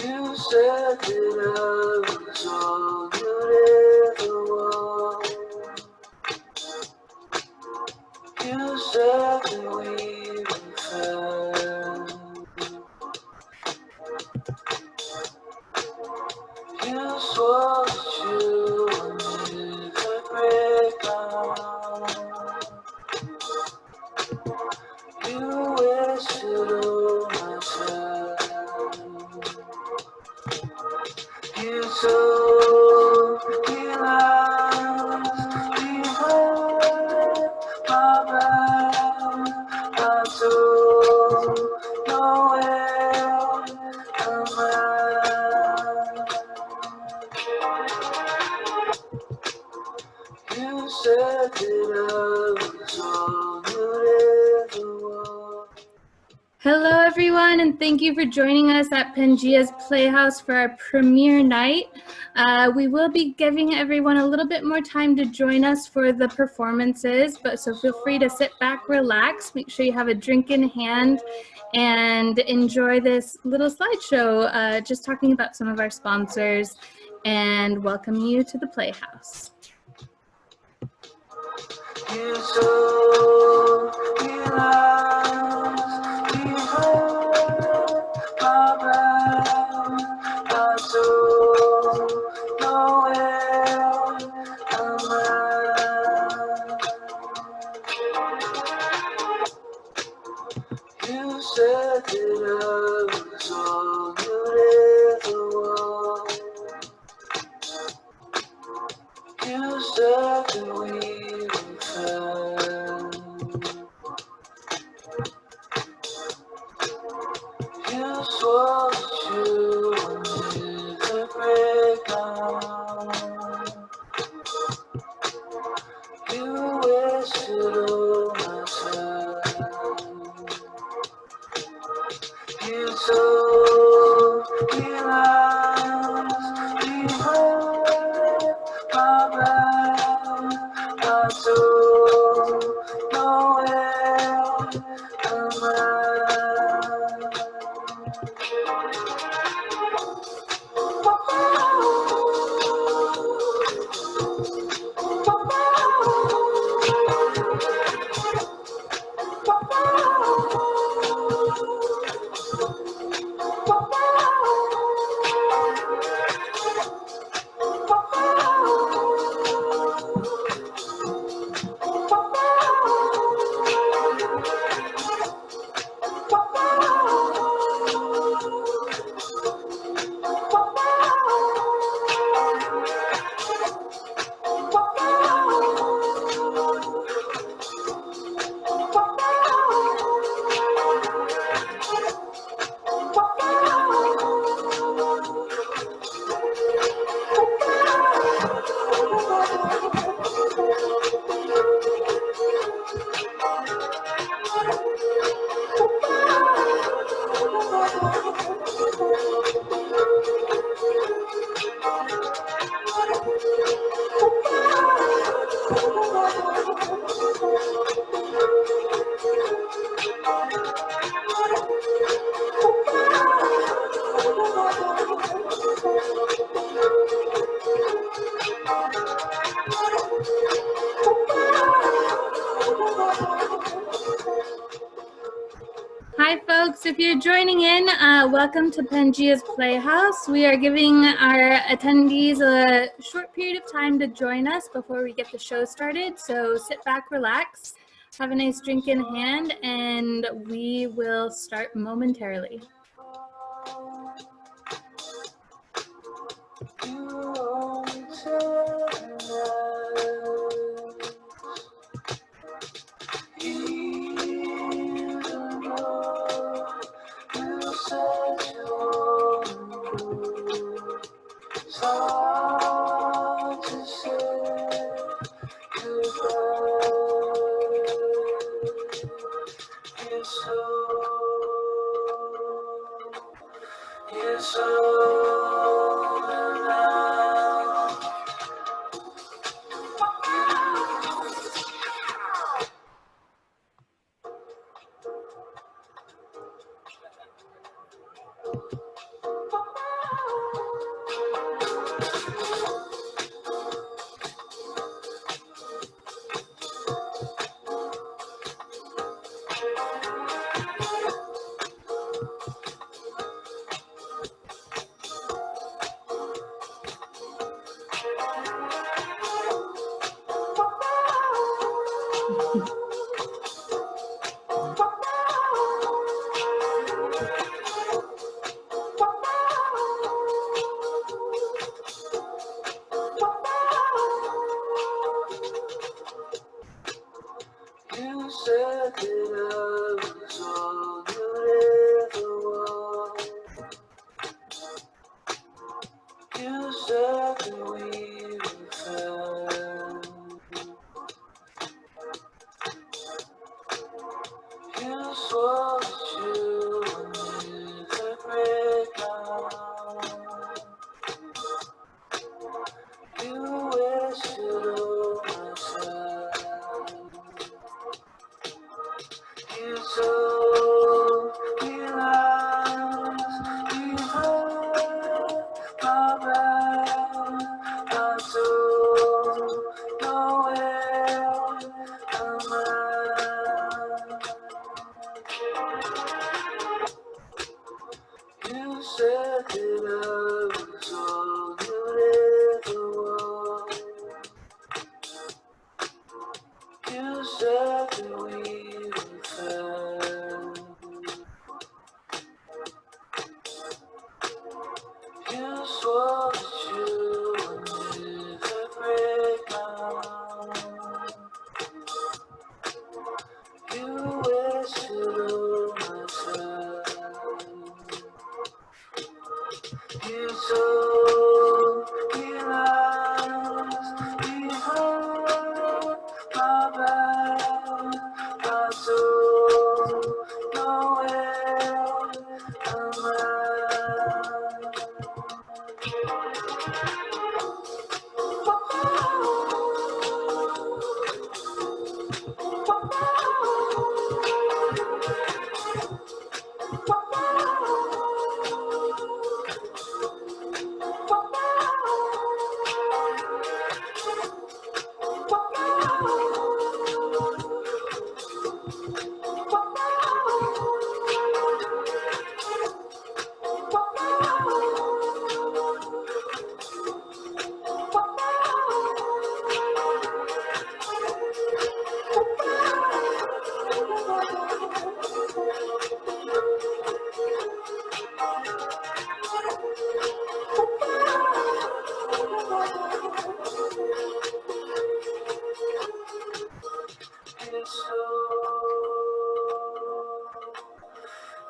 You said that I was all you'd ever want. You said that we were friends. You swore that you would never break down. You wasted all my time. You told me lies behind my back. I don't know where I'm at. You said that I was all you'd ever want. Hello, everyone, and thank you for joining us at Pangea's Playhouse for our premiere night. We will be giving everyone a little bit more time to join us for the performances, so feel free to sit back, relax, make sure you have a drink in hand, and enjoy this little slideshow just talking about some of our sponsors and welcome you to the Playhouse. You told me lies behind my back. I don't know where I'm at. You said that I was all you'd ever want. You said that we were friends. You swore that you would never break down. You wasted all my time. You told me lies behind my back. I don't know where I'm at. Hi, folks. If you're joining in, welcome to Pangea's Playhouse. We are giving our attendees a short period of time to join us before we get the show started. So sit back, relax, have a nice drink in hand, and we will start momentarily. You only tell even though you said you wouldn't. You said that I was all you ever want. You said that we were found. You swore that you would never break down. You wasted all my time. You told me lies behind my back. I don't know where I'm at. You said that I was all you'd ever want. You said that we were found. You swore that you would never break down. You wasted all my time. You told me lies behind my back. I don't know where I'm at.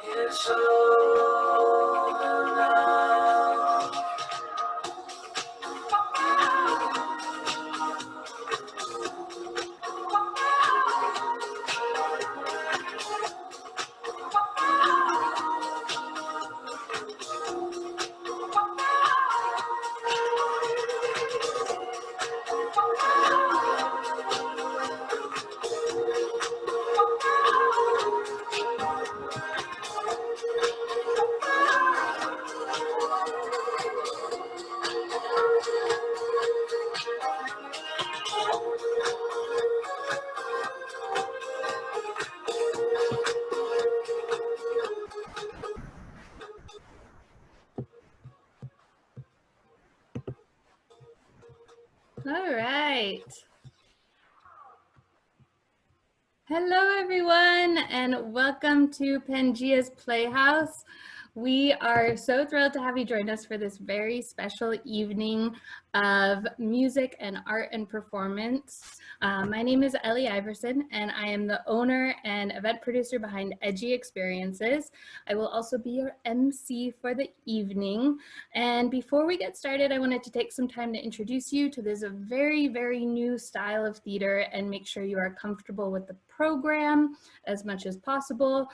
It's over now. All right. Hello, everyone, and welcome to Pangea's Playhouse. We are so thrilled to have you join us for this very special evening of music and art and performance. My name is Ellie Iverson, and I am the owner and event producer behind Edgy Experiences. I will also be your MC for the evening. And before we get started, I wanted to take some time to introduce you to this very, very new style of theater and make sure you are comfortable with the program as much as possible.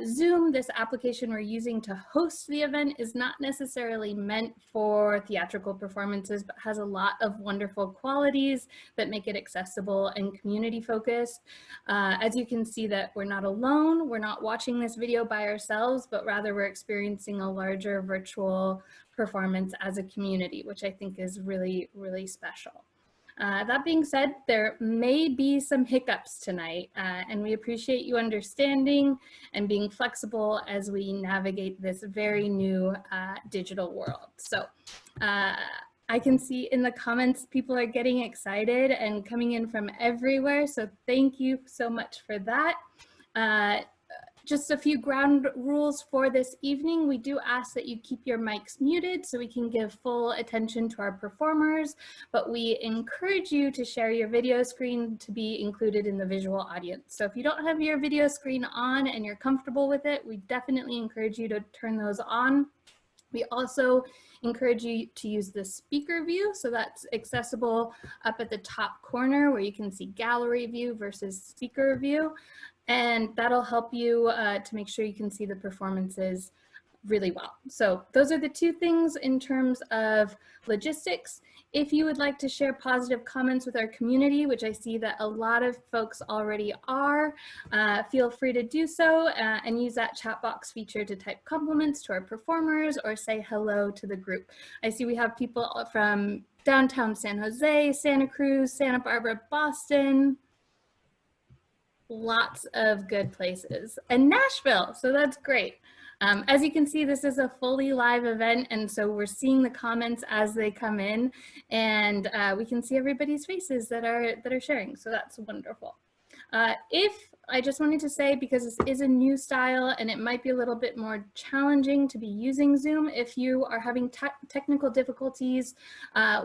Zoom, this application we're using to host the event, is not necessarily meant for theatrical performances, but has a lot of wonderful qualities that make it accessible and community focused. As you can see that we're not alone, we're not watching this video by ourselves, but rather we're experiencing a larger virtual performance as a community, which I think is really, really special. That being said, there may be some hiccups tonight, and we appreciate you understanding and being flexible as we navigate this very new digital world. So I can see in the comments people are getting excited and coming in from everywhere, so thank you so much for that. Just a few ground rules for this evening. We do ask that you keep your mics muted so we can give full attention to our performers, but we encourage you to share your video screen to be included in the visual audience. So if you don't have your video screen on and you're comfortable with it, we definitely encourage you to turn those on. We also encourage you to use the speaker view, so that's accessible up at the top corner where you can see gallery view versus speaker view. And that'll help you to make sure you can see the performances really well. So those are the two things in terms of logistics. If you would like to share positive comments with our community, which I see that a lot of folks already are, feel free to do so and use that chat box feature to type compliments to our performers or say hello to the group. I see we have people from downtown San Jose, Santa Cruz, Santa Barbara, Boston. Lots of good places, and Nashville, so that's great. As you can see, this is a fully live event, and so we're seeing the comments as they come in, and we can see everybody's faces that are sharing, so that's wonderful. If I just wanted to say, because this is a new style and it might be a little bit more challenging to be using Zoom, if you are having technical difficulties,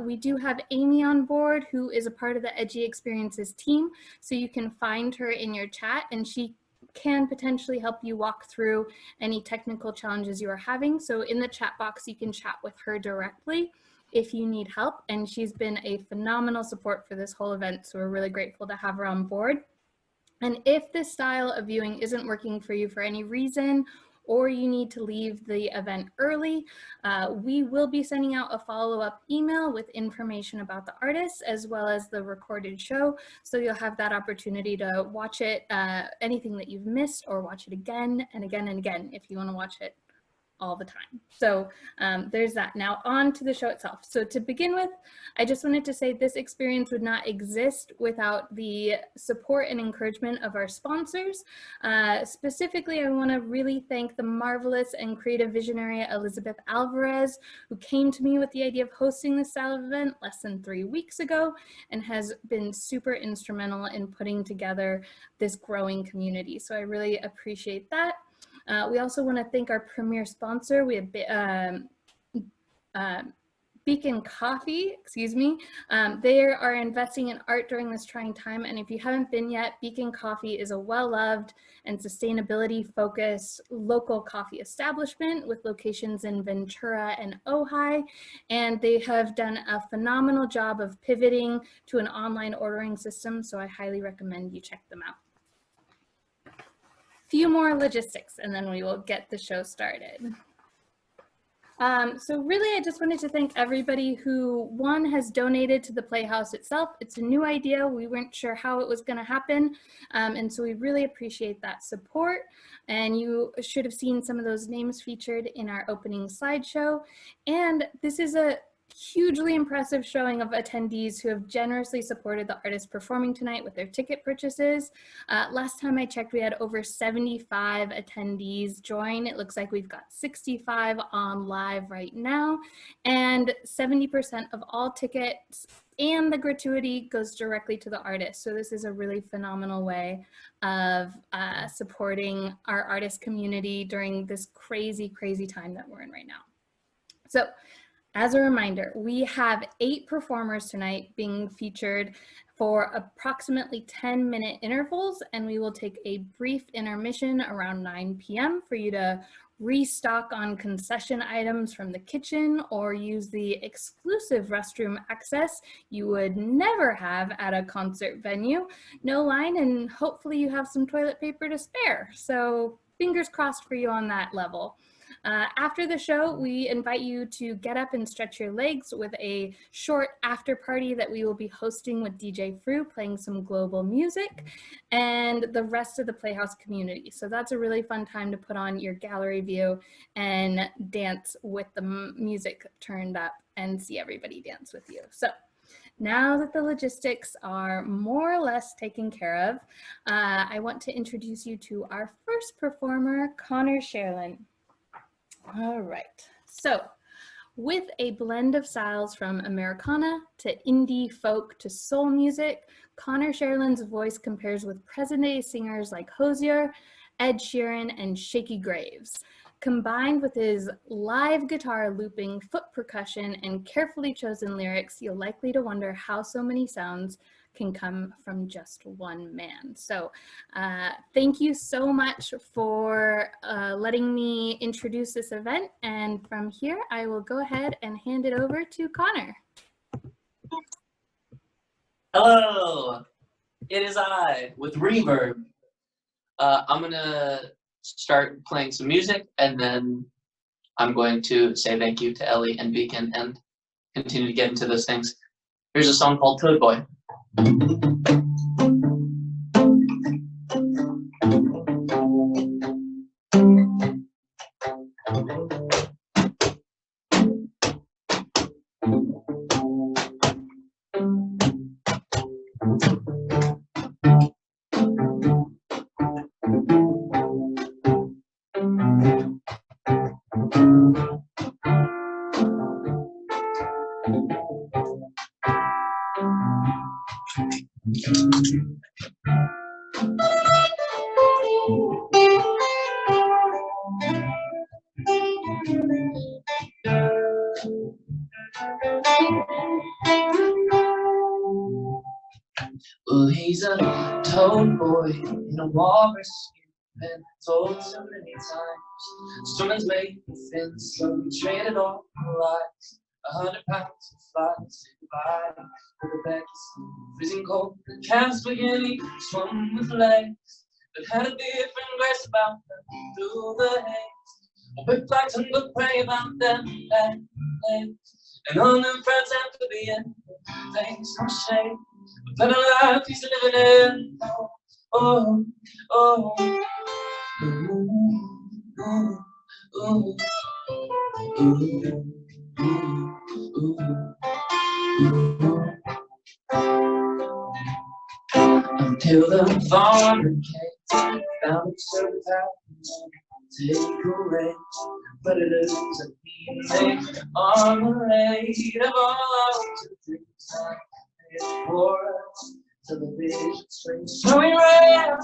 we do have Amy on board, who is a part of the Edgy Experiences team. So you can find her in your chat and she can potentially help you walk through any technical challenges you are having. So in the chat box, you can chat with her directly if you need help. And she's been a phenomenal support for this whole event. So we're really grateful to have her on board. And if this style of viewing isn't working for you for any reason, or you need to leave the event early, we will be sending out a follow-up email with information about the artists as well as the recorded show. So you'll have that opportunity to watch it, anything that you've missed, or watch it again and again and again if you want to watch it all the time. So there's that. Now on to the show itself. So to begin with, I just wanted to say this experience would not exist without the support and encouragement of our sponsors. Specifically, I want to really thank the marvelous and creative visionary Elizabeth Alvarez, who came to me with the idea of hosting this style of event less than 3 weeks ago and has been super instrumental in putting together this growing community. So I really appreciate that. We also want to thank our premier sponsor. We have Beacon Coffee, excuse me. They are investing in art during this trying time. And if you haven't been yet, Beacon Coffee is a well-loved and sustainability-focused local coffee establishment with locations in Ventura and Ojai. And they have done a phenomenal job of pivoting to an online ordering system. So I highly recommend you check them out. Few more logistics and then we will get the show started. So really, I just wanted to thank everybody who, one, has donated to the Playhouse itself. It's a new idea. We weren't sure how it was going to happen. And so we really appreciate that support. And you should have seen some of those names featured in our opening slideshow. And this is a hugely impressive showing of attendees who have generously supported the artists performing tonight with their ticket purchases. Last time I checked, we had over 75 attendees join. It looks like we've got 65 on live right now, and 70% of all tickets and the gratuity goes directly to the artist. So this is a really phenomenal way of supporting our artist community during this crazy, crazy time that we're in right now. So as a reminder, we have 8 performers tonight being featured for approximately 10-minute intervals, and we will take a brief intermission around 9 p.m. for you to restock on concession items from the kitchen or use the exclusive restroom access you would never have at a concert venue. No line, and hopefully you have some toilet paper to spare. So fingers crossed for you on that level. After the show, we invite you to get up and stretch your legs with a short after party that we will be hosting with DJ Fru playing some global music and the rest of the Playhouse community. So that's a really fun time to put on your gallery view and dance with the music turned up and see everybody dance with you. So now that the logistics are more or less taken care of, I want to introduce you to our first performer, Connor Sherlin. All right, so with a blend of styles from Americana to indie folk to soul music, Connor Sherlin's voice compares with present-day singers like Hozier, Ed Sheeran, and Shaky Graves. Combined with his live guitar looping, foot percussion, and carefully chosen lyrics, you're likely to wonder how so many sounds can come from just one man. So thank you so much for letting me introduce this event. And from here, I will go ahead and hand it over to Connor. Hello, it is I with Reverb. I'm gonna start playing some music, and then I'm going to say thank you to Ellie and Beacon and continue to get into those things. Here's a song called Toad Boy. Well, he's a toad boy in a walrus skin, been told so many times. Someone's made me thin, slowly traded all my lies. 100 pounds of flies, say goodbye with a back freezing cold. Calf spaghetti swum with legs that had a different grace about them through the haze. A big flags and good pray about them legs, and all them friends after the end. Things no shame. A better life he's living in. Oh, oh, oh, ooh, ooh, ooh, ooh, ooh. Until the farmer came, found himself out to take away predators and he made marmalade of all our dreams. For us, television screens. So he ran,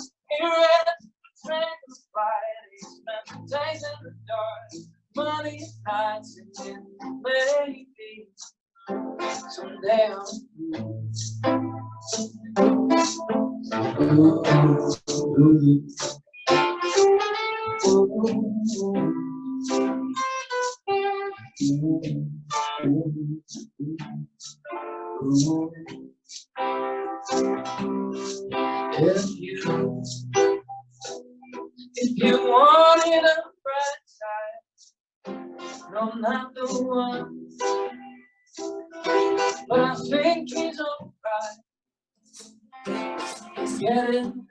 friends fight, he spent days in the dark, money nights and maybe someday if you wanted a bright side, no, not the one, but I think he's alright. He's getting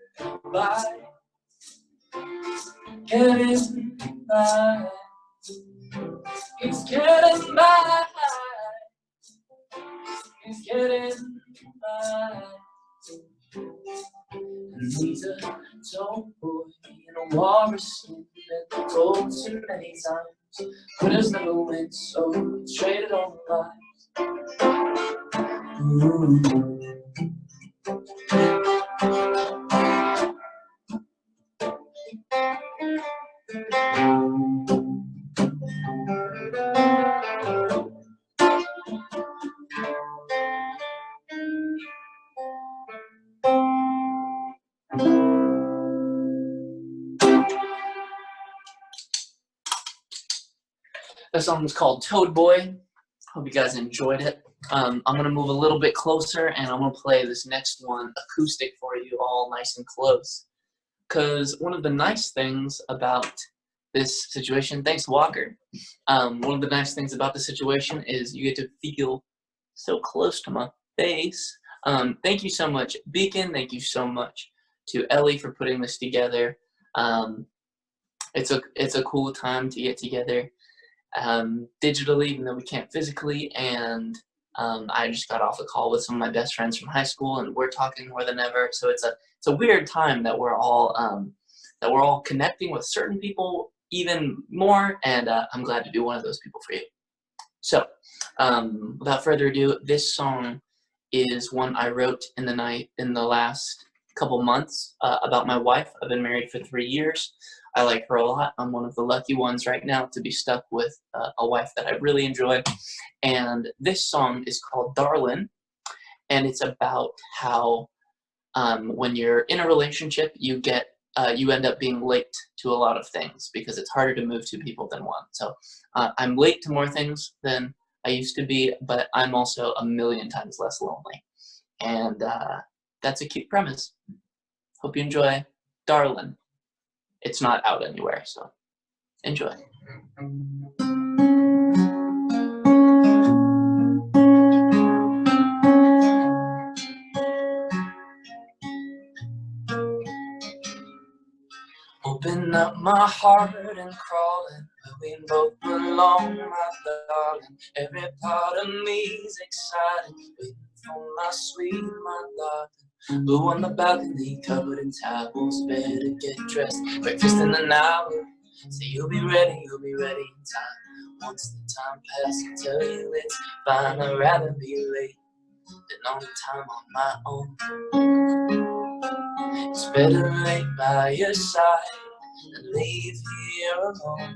by, getting by. He's getting by. He's getting by. And he's a toad boy in a walrus skin that told too many times. Winners never win, so he traded all the lives. Ooh. That song was called Toad Boy. Hope you guys enjoyed it. I'm gonna move a little bit closer and I'm gonna play this next one acoustic for you, all nice and close. Because one of the nice things about this situation, thanks Walker, one of the nice things about the situation is you get to feel so close to my face. Thank you so much, Beacon. Thank you so much to Ellie for putting this together. It's a cool time to get together digitally, even though we can't physically. And I just got off a call with some of my best friends from high school, and we're talking more than ever. So it's a weird time that we're all connecting with certain people even more, and I'm glad to be one of those people for you. So without further ado, this song is one I wrote in the last couple months about my wife. I've been married for 3 years. I like her a lot. I'm one of the lucky ones right now to be stuck with a wife that I really enjoy. And this song is called Darlin', and it's about how when you're in a relationship, you end up being late to a lot of things because it's harder to move two people than one. So I'm late to more things than I used to be, but I'm also a million times less lonely. And that's a cute premise. Hope you enjoy Darlin'. It's not out anywhere, so enjoy. Open up my heart and crawling where we both belong, my darling. Every part of me's excited, waiting for my sweet, my darling. Blue on the balcony, covered in towels, better get dressed. Breakfast in an hour, so you'll be ready in time. Once the time passes, I'll tell you it's fine. I'd rather be late than on time on my own. It's better late by your side than leave here alone.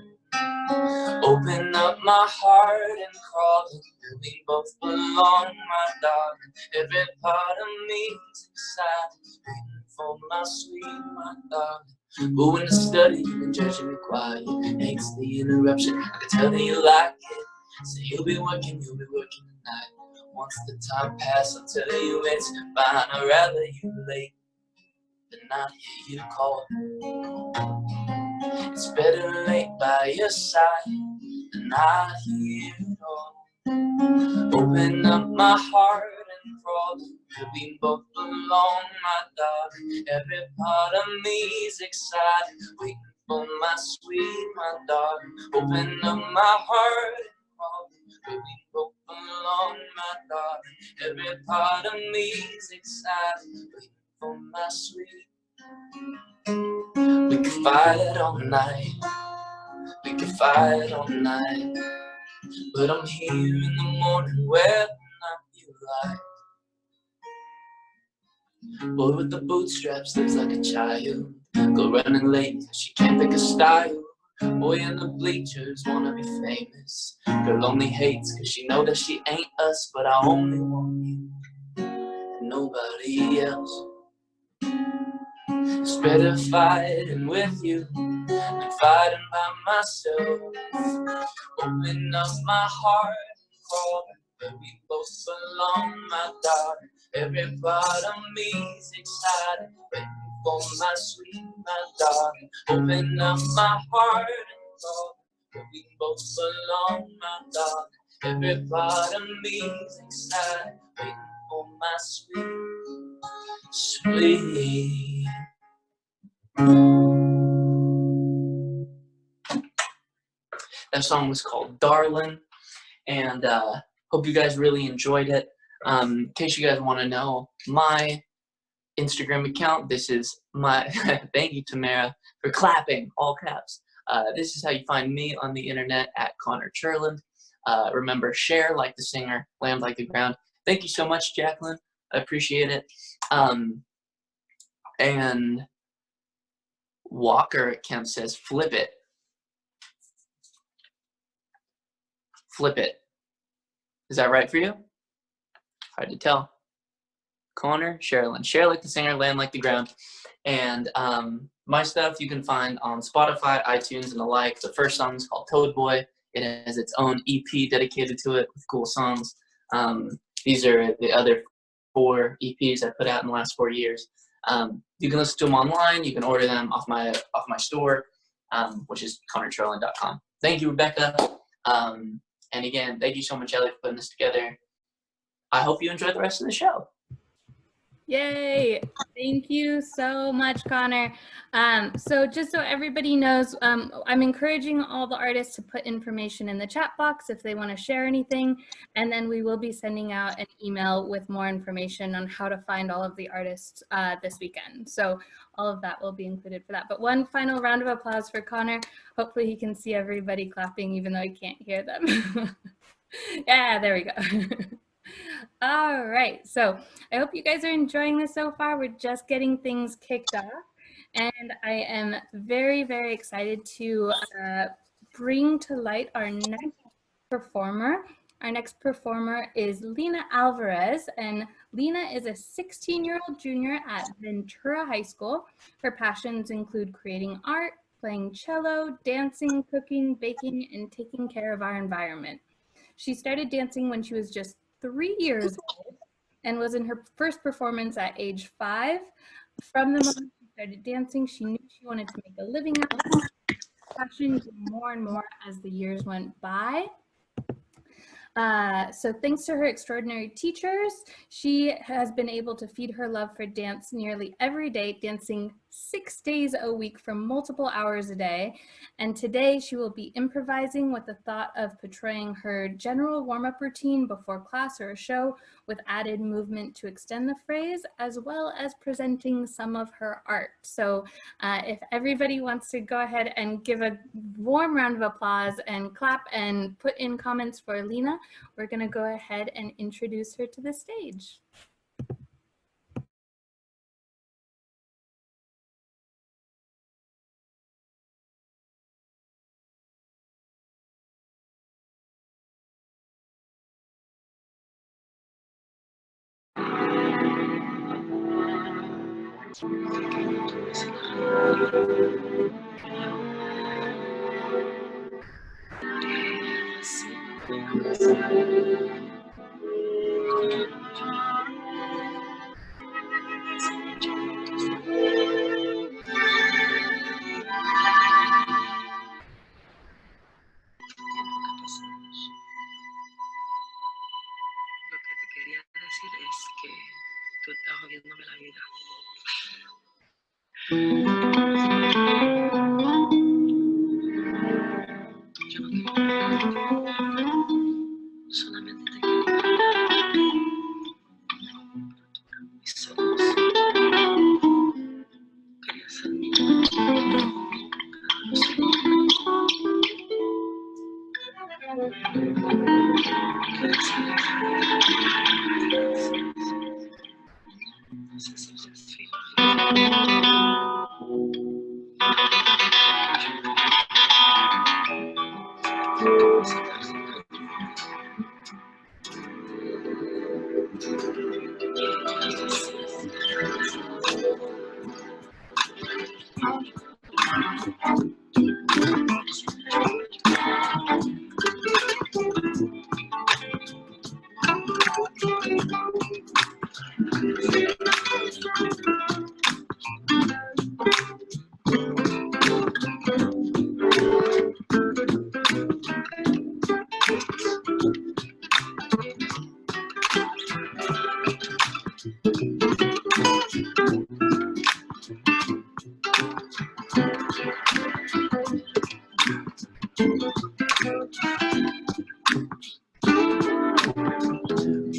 Open up my heart and crawl in where we both belong, my darling. Every part of me's excited, waiting for my sweet, my darling. But when the study, you've been judging me quiet. Hates the interruption, I can tell that you like it. So you'll be working tonight. Once the time passes, I'll tell you it's fine. I'd rather you late than not hear you call. It's better late by your side than not here at all. Open up my heart and crawl where we both belong, my darling. Every part of me's excited, waiting for my sweet, my darling. Open up my heart and crawl where we both belong, my darling. Every part of me's excited, waiting for my sweet. We could fight all night, we could fight all night, but I'm here in the morning whether or not you like. Boy with the bootstraps lives like a child, go running late cause she can't pick a style. Boy in the bleachers wanna be famous, girl only hates cause she know that she ain't us. But I only want you and nobody else. It's better fighting with you than fighting by myself. Open up my heart and crawl where we both belong, my darling. Every part of me's excited, waiting for my sweet, my darling. Open up my heart and crawl where we both belong, my darling. Every part of me's excited, waiting for my sweet, sweet. That song was called Darlin', and hope you guys really enjoyed it. In case you guys want to know my Instagram account, this is my thank you Tamara for clapping, all caps. This is how you find me on the internet, at Connor Churland. Remember, share like the singer, land like the ground. Thank you so much, Jacqueline. I appreciate it. And Walker at Kemp says, flip it. Flip it. Is that right for you? Hard to tell. Connor, Sherilyn. Share like the singer, land like the ground. And my stuff you can find on Spotify, iTunes, and the like. The first song is called Toad Boy. It has its own EP dedicated to it with cool songs. These are the other 4 EPs I put out in the last 4 years. You can listen to them online. You can order them off my store, which is connortrolling.com. Thank you, Rebecca. And again, thank you so much, Ellie, for putting this together. I hope you enjoy the rest of the show. Yay! Thank you so much, Connor. So just so everybody knows, I'm encouraging all the artists to put information in the chat box if they want to share anything, and then we will be sending out an email with more information on how to find all of the artists this weekend. So all of that will be included for that. But one final round of applause for Connor. Hopefully he can see everybody clapping even though he can't hear them. Yeah, there we go. All right, so I hope you guys are enjoying this so far. We're just getting things kicked off, and I am very, very excited to bring to light our next performer. Our next performer is Lena Alvarez, and Lena is a 16-year-old junior at Ventura High School. Her passions include creating art, playing cello, dancing, cooking, baking, and taking care of our environment. She started dancing when she was just 3 years old and was in her first performance at age 5. From the moment she started dancing, she knew she wanted to make a living out of it. Her passion grew more and more as the years went by. So thanks to her extraordinary teachers, she has been able to feed her love for dance nearly every day, dancing 6 days a week for multiple hours a day. And today she will be improvising with the thought of portraying her general warm-up routine before class or a show with added movement to extend the phrase, as well as presenting some of her art. So if everybody wants to go ahead and give a warm round of applause and clap and put in comments for Lena, we're going to go ahead and introduce her to the stage.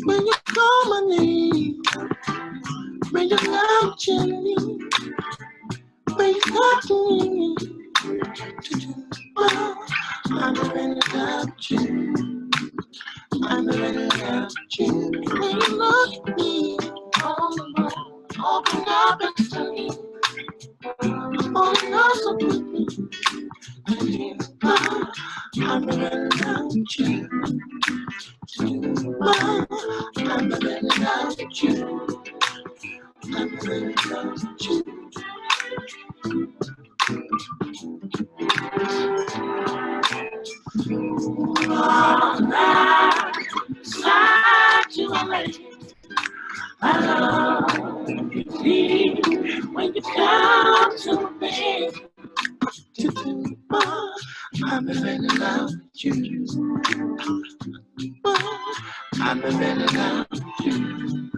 When you call my name, when you love Jenny, when you talk to me, well, I'm really love you. I'm really love you. When you look at me, all alone, open up and tell me, oh, you're so pretty. I'm really love you. Well, I'm really love you. I'm really love you. I'm really love you.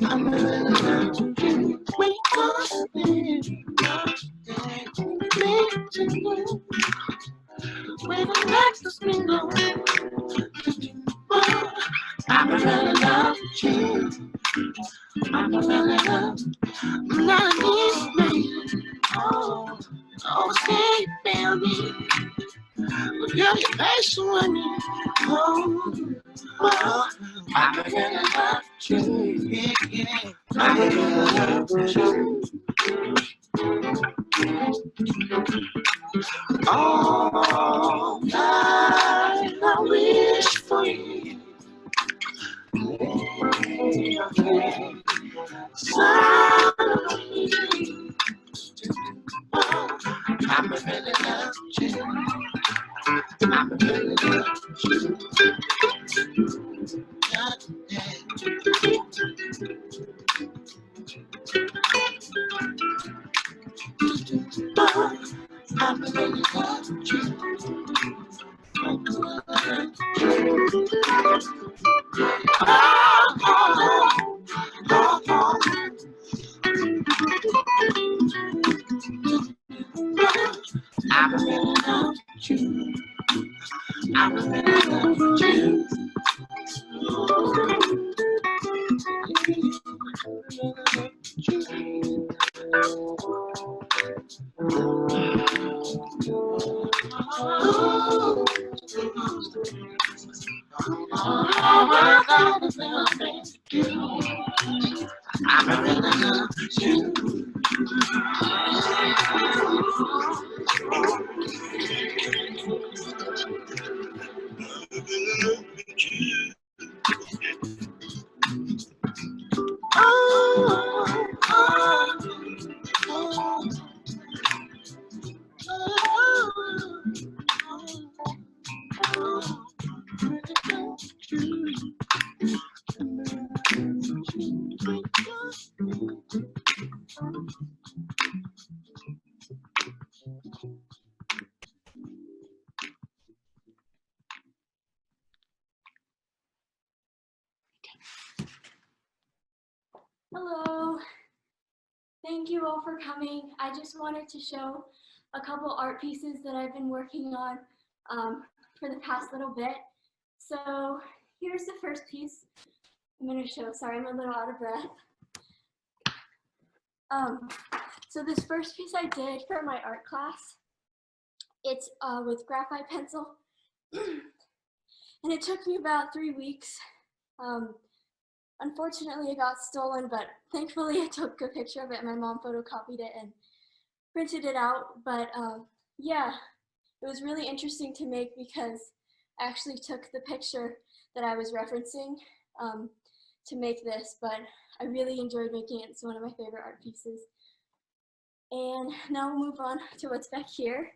I'm really love you. We lost it, to you. When the next is me go, I'm really love you. I'm really love. I'm not this man. Oh, say you feel me. But girl, you're patient with me. Oh, I'm really love you. Yeah, yeah. I'm really love you. All night I wish for you. I'm really love you. I'm really love you. Yeah, yeah. I'm really love you. I'm really love you. I'm really love you. I'm really love you. Hello, thank you all for coming. I just wanted to show a couple art pieces that I've been working on for the past little bit. So here's the first piece I'm going to show. Sorry, I'm a little out of breath. So this first piece I did for my art class, it's with graphite pencil, and it took me about 3 weeks. Unfortunately, it got stolen, but thankfully I took a picture of it and my mom photocopied it and printed it out. But yeah, it was really interesting to make because I actually took the picture that I was referencing to make this, but I really enjoyed making it. It's one of my favorite art pieces. And now we'll move on to what's back here.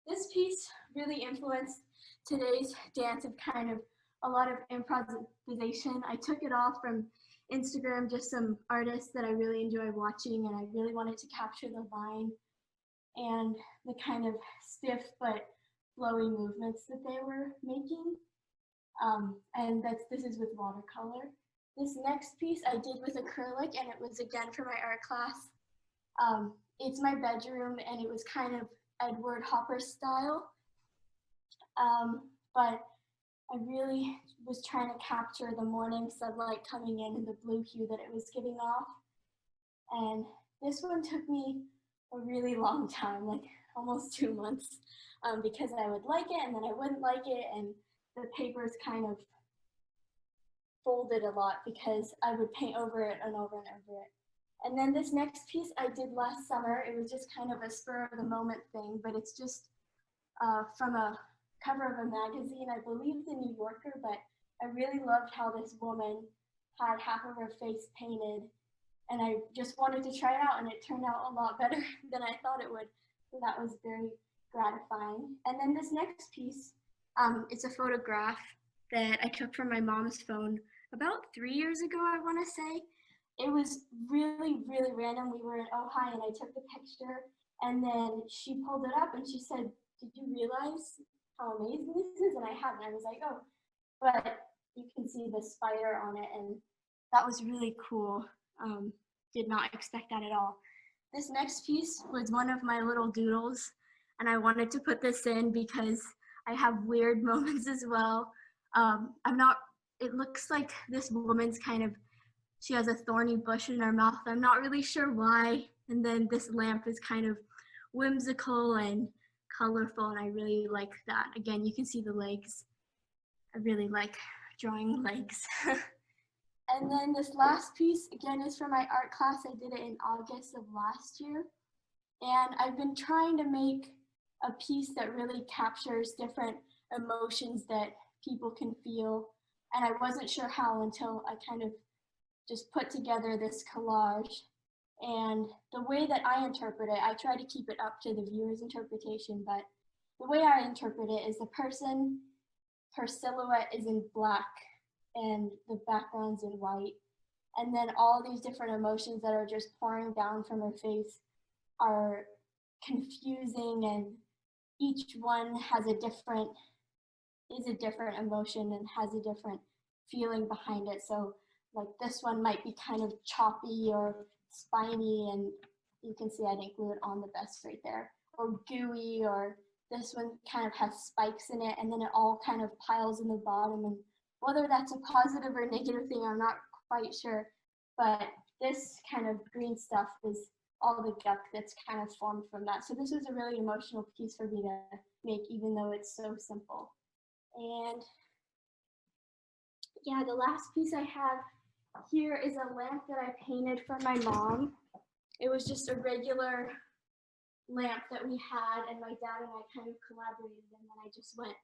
This piece really influenced today's dance of kind of a lot of improvisation. I took it all from Instagram, just some artists that I really enjoy watching, and I really wanted to capture the line and the kind of stiff but flowy movements that they were making. And this is with watercolor. This next piece I did with acrylic, and it was again for my art class. It's my bedroom, and it was kind of Edward Hopper style. But I really was trying to capture the morning sunlight coming in and the blue hue that it was giving off. And this one took me a really long time, like almost 2 months, because I would like it and then I wouldn't like it, and the papers kind of folded a lot because I would paint over it and over and over it. And then this next piece I did last summer. It was just kind of a spur of the moment thing, but it's just from a cover of a magazine, I believe the New Yorker, but I really loved how this woman had half of her face painted, and I just wanted to try it out, and it turned out a lot better than I thought it would. So that was very gratifying. And then this next piece, it's a photograph that I took from my mom's phone about 3 years ago, I want to say. It was really, really random. We were in Ojai, and I took the picture, and then she pulled it up, and she said, "Did you realize how amazing this is, and I hadn't. I was like, oh, but you can see the spider on it, and that was really cool. Did not expect that at all. This next piece was one of my little doodles, and I wanted to put this in because I have weird moments as well. It looks like this woman's she has a thorny bush in her mouth. I'm not really sure why. And then this lamp is kind of whimsical and colorful, and I really like that. Again, you can see the legs. I really like drawing legs. And then this last piece, again, is for my art class. I did it in August of last year. And I've been trying to make a piece that really captures different emotions that people can feel. And I wasn't sure how until I kind of just put together this collage. And the way that I interpret it, I try to keep it up to the viewer's interpretation, but the way I interpret it is the person, her silhouette is in black and the background's in white. And then all these different emotions that are just pouring down from her face are confusing, and each one has a different emotion and has a different feeling behind it. So like this one might be kind of choppy or spiny, and you can see I didn't glue it on the best right there, or gooey, or this one kind of has spikes in it, and then it all kind of piles in the bottom. And whether that's a positive or negative thing, I'm not quite sure. But this kind of green stuff is all the gunk that's kind of formed from that. So this was a really emotional piece for me to make, even though it's so simple. And yeah, the last piece I have here is a lamp that I painted for my mom. It was just a regular lamp that we had, and my dad and I kind of collaborated, and then I just went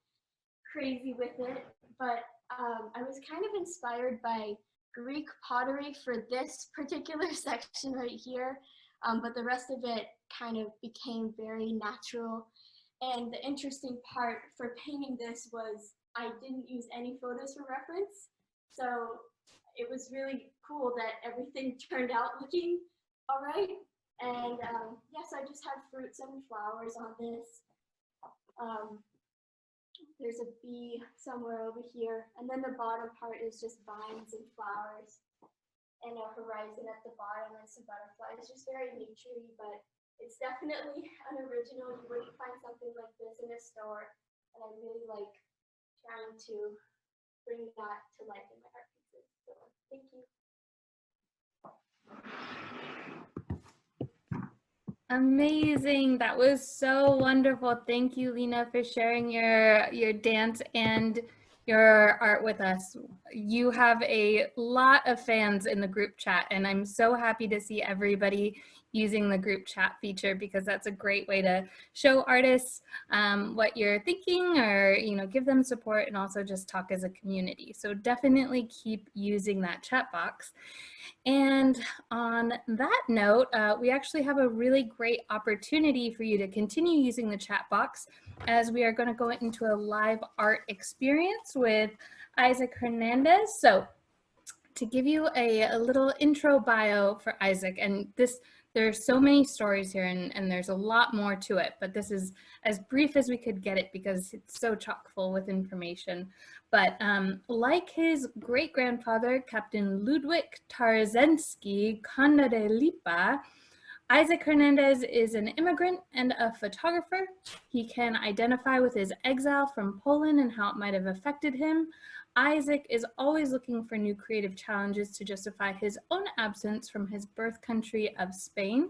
crazy with it. But I was kind of inspired by Greek pottery for this particular section right here, but the rest of it kind of became very natural. And the interesting part for painting this was I didn't use any photos for reference, so it was really cool that everything turned out looking all right. And yes, I just had fruits and flowers on this. There's a bee somewhere over here, and then the bottom part is just vines and flowers, and a horizon at the bottom and some butterflies. Just very naturey, but it's definitely an original. You wouldn't find something like this in a store, and I really like trying to bring that to life in my art pieces. So thank you. Amazing. That was so wonderful. Thank you, Lena, for sharing your dance and your art with us. You have a lot of fans in the group chat, and I'm so happy to see everybody using the group chat feature, because that's a great way to show artists what you're thinking, or give them support, and also just talk as a community. So definitely keep using that chat box. And on that note, we actually have a really great opportunity for you to continue using the chat box, as we are going to go into a live art experience with Isaac Hernandez. So to give you a little intro bio for Isaac, and there's so many stories here, and there's a lot more to it, but this is as brief as we could get it because it's so chock full with information. But like his great-grandfather, Captain Ludwig Tarzensky Conde de Lipa, Isaac Hernandez is an immigrant and a photographer. He can identify with his exile from Poland and how it might have affected him. Isaac is always looking for new creative challenges to justify his own absence from his birth country of Spain.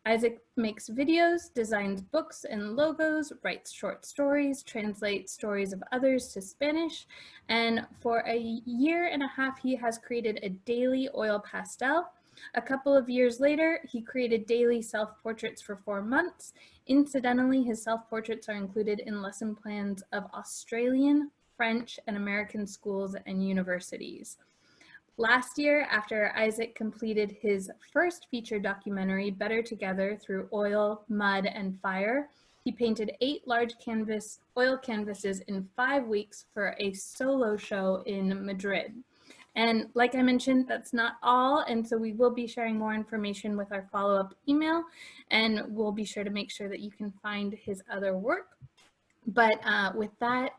Isaac makes videos, designs books and logos, writes short stories, translates stories of others to Spanish, and for a year and a half he has created a daily oil pastel. A couple of years later, he created daily self-portraits for 4 months. Incidentally, his self-portraits are included in lesson plans of Australian, French, and American schools and universities. Last year, after Isaac completed his first feature documentary, Better Together Through Oil, Mud, and Fire, he painted 8 large oil canvases in 5 weeks for a solo show in Madrid. And like I mentioned, that's not all, and so we will be sharing more information with our follow-up email, and we'll be sure to make sure that you can find his other work. But with that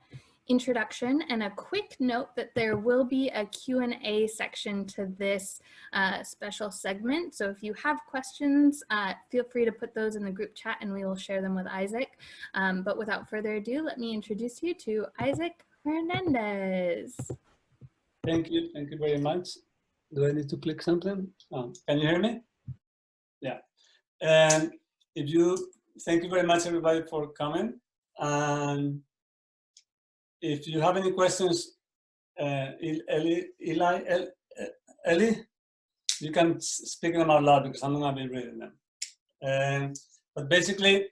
introduction and a quick note that there will be a Q&A section to this special segment. So if you have questions, feel free to put those in the group chat and we will share them with Isaac. But without further ado, let me introduce you to Isaac Hernandez. Thank you very much. Do I need to click something? Can you hear me? Yeah. And thank you very much everybody for coming. And if you have any questions, Ellie, you can speak them out loud because I'm not gonna be reading them. But basically,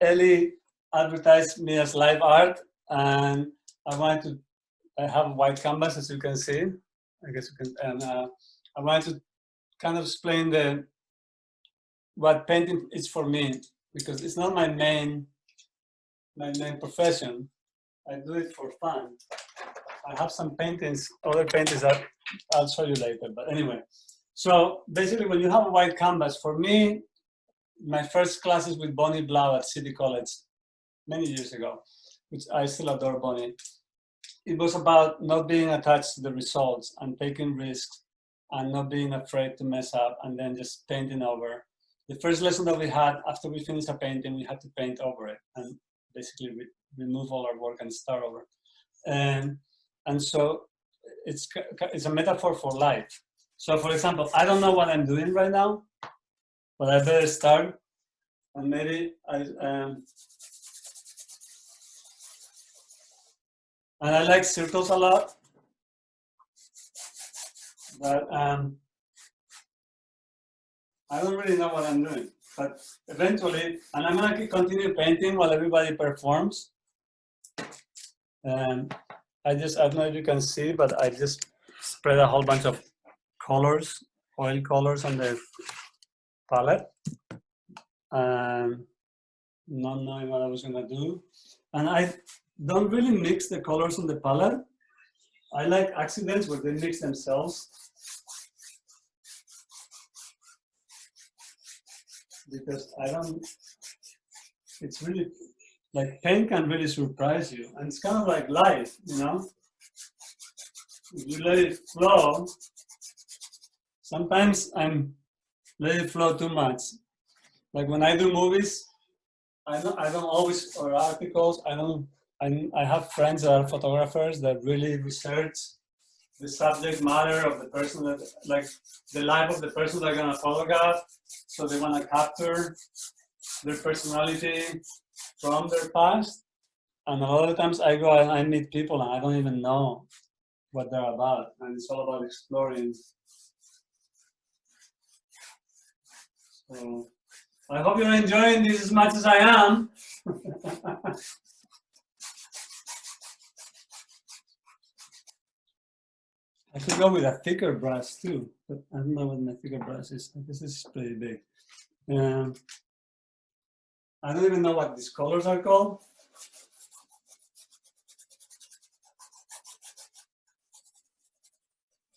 Ellie advertised me as live art, and I wanted to have a white canvas, as you can see. I guess you can, and I wanted to kind of explain what painting is for me, because it's not my main profession. I do it for fun. I have some paintings, other paintings that I'll show you later, but anyway. So basically when you have a white canvas, for me, my first classes with Bonnie Blau at City College many years ago, which I still adore Bonnie. It was about not being attached to the results and taking risks and not being afraid to mess up and then just painting over. The first lesson that we had after we finished a painting, we had to paint over it and basically remove all our work and start over. And so it's a metaphor for life. So for example, I don't know what I'm doing right now, but I better start. And maybe and I like circles a lot, but I don't really know what I'm doing. But eventually, and I'm gonna continue painting while everybody performs. And I don't know if you can see, but I just spread a whole bunch of colors, oil colors on the palette. And not knowing what I was gonna do. And I don't really mix the colors on the palette. I like accidents where they mix themselves. Because it's really, like paint can really surprise you. And it's kind of like life, you know? If you let it flow, sometimes I'm let it flow too much. Like when I do movies, I don't always, or articles, I have friends that are photographers that really research the subject matter of the person that, like the life of the person they're gonna photograph. So they wanna capture their personality from their past. And a lot of times I go and I meet people and I don't even know what they're about. And it's all about exploring. So I hope you're enjoying this as much as I am. I could go with a thicker brush too, but I don't know what my thicker brush is. This is pretty big. I don't even know what these colors are called.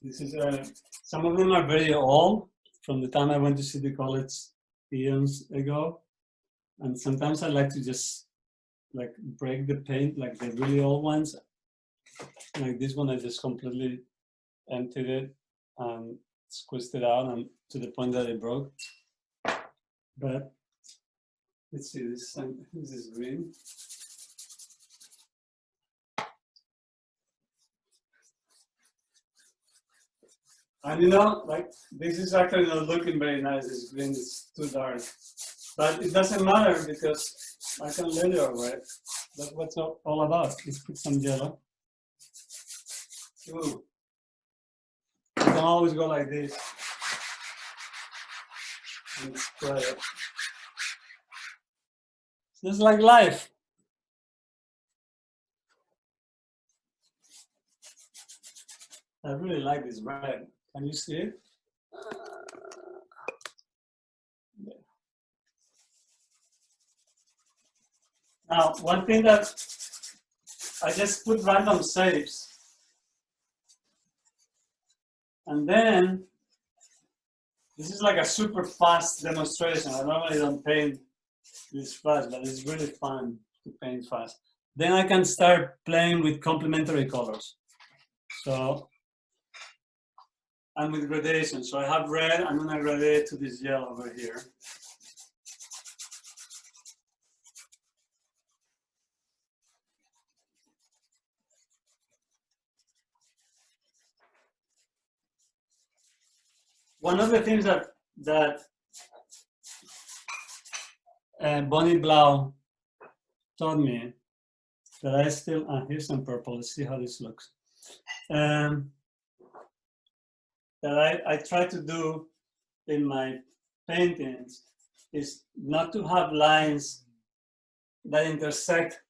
This is some of them are very old, from the time I went to City College eons ago. And sometimes I like to just like break the paint, like the really old ones. Like this one, I just completely emptied it and squeezed it out and to the point that it broke. But let's see, this is green. And you know, like this is actually not looking very nice. This green is too dark. But it doesn't matter because I can layer over it. That's what it's all about. Let's put some yellow. Ooh. You can always go like this. And spread it. It's just like life. I really like this red. Can you see it? Now, one thing that I just put random shapes. And then, this is like a super fast demonstration. I normally don't paint this fast, but it's really fun to paint fast. Then I can start playing with complementary colors. So, and with gradation. So I have red, I'm gonna gradate to this yellow over here. One of the things that Bonnie Blau taught me that I still, here's some purple, let's see how this looks. That I try to do in my paintings is not to have lines that intersect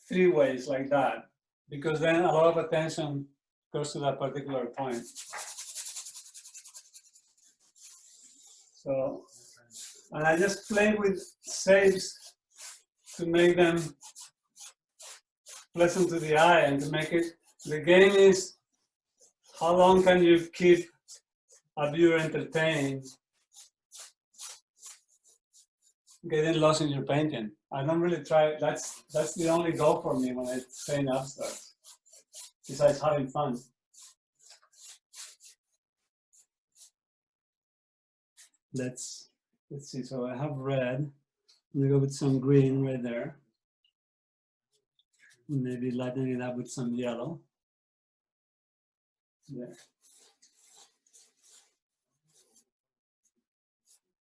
three ways like that, because then a lot of attention goes to that particular point. So, and I just play with shapes to make them pleasant to the eye and to make it, the game is how long can you keep a viewer entertained, getting lost in your painting. I don't really try, that's the only goal for me when I paint abstract, besides having fun. Let's see, so I have red. I'm gonna go with some green right there. Maybe lightening it up with some yellow. There.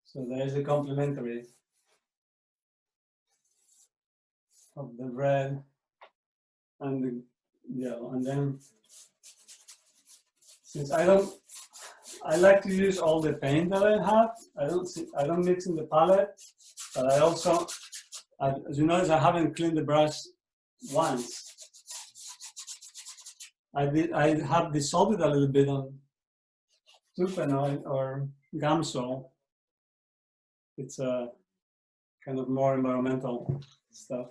So there is a complementary of the red and the yellow. And then, since I like to use all the paint that I have. I don't mix in the palette, but I also, as you notice, I haven't cleaned the brush once. I have dissolved it a little bit on turpentine or gamsol. It's a kind of more environmental stuff.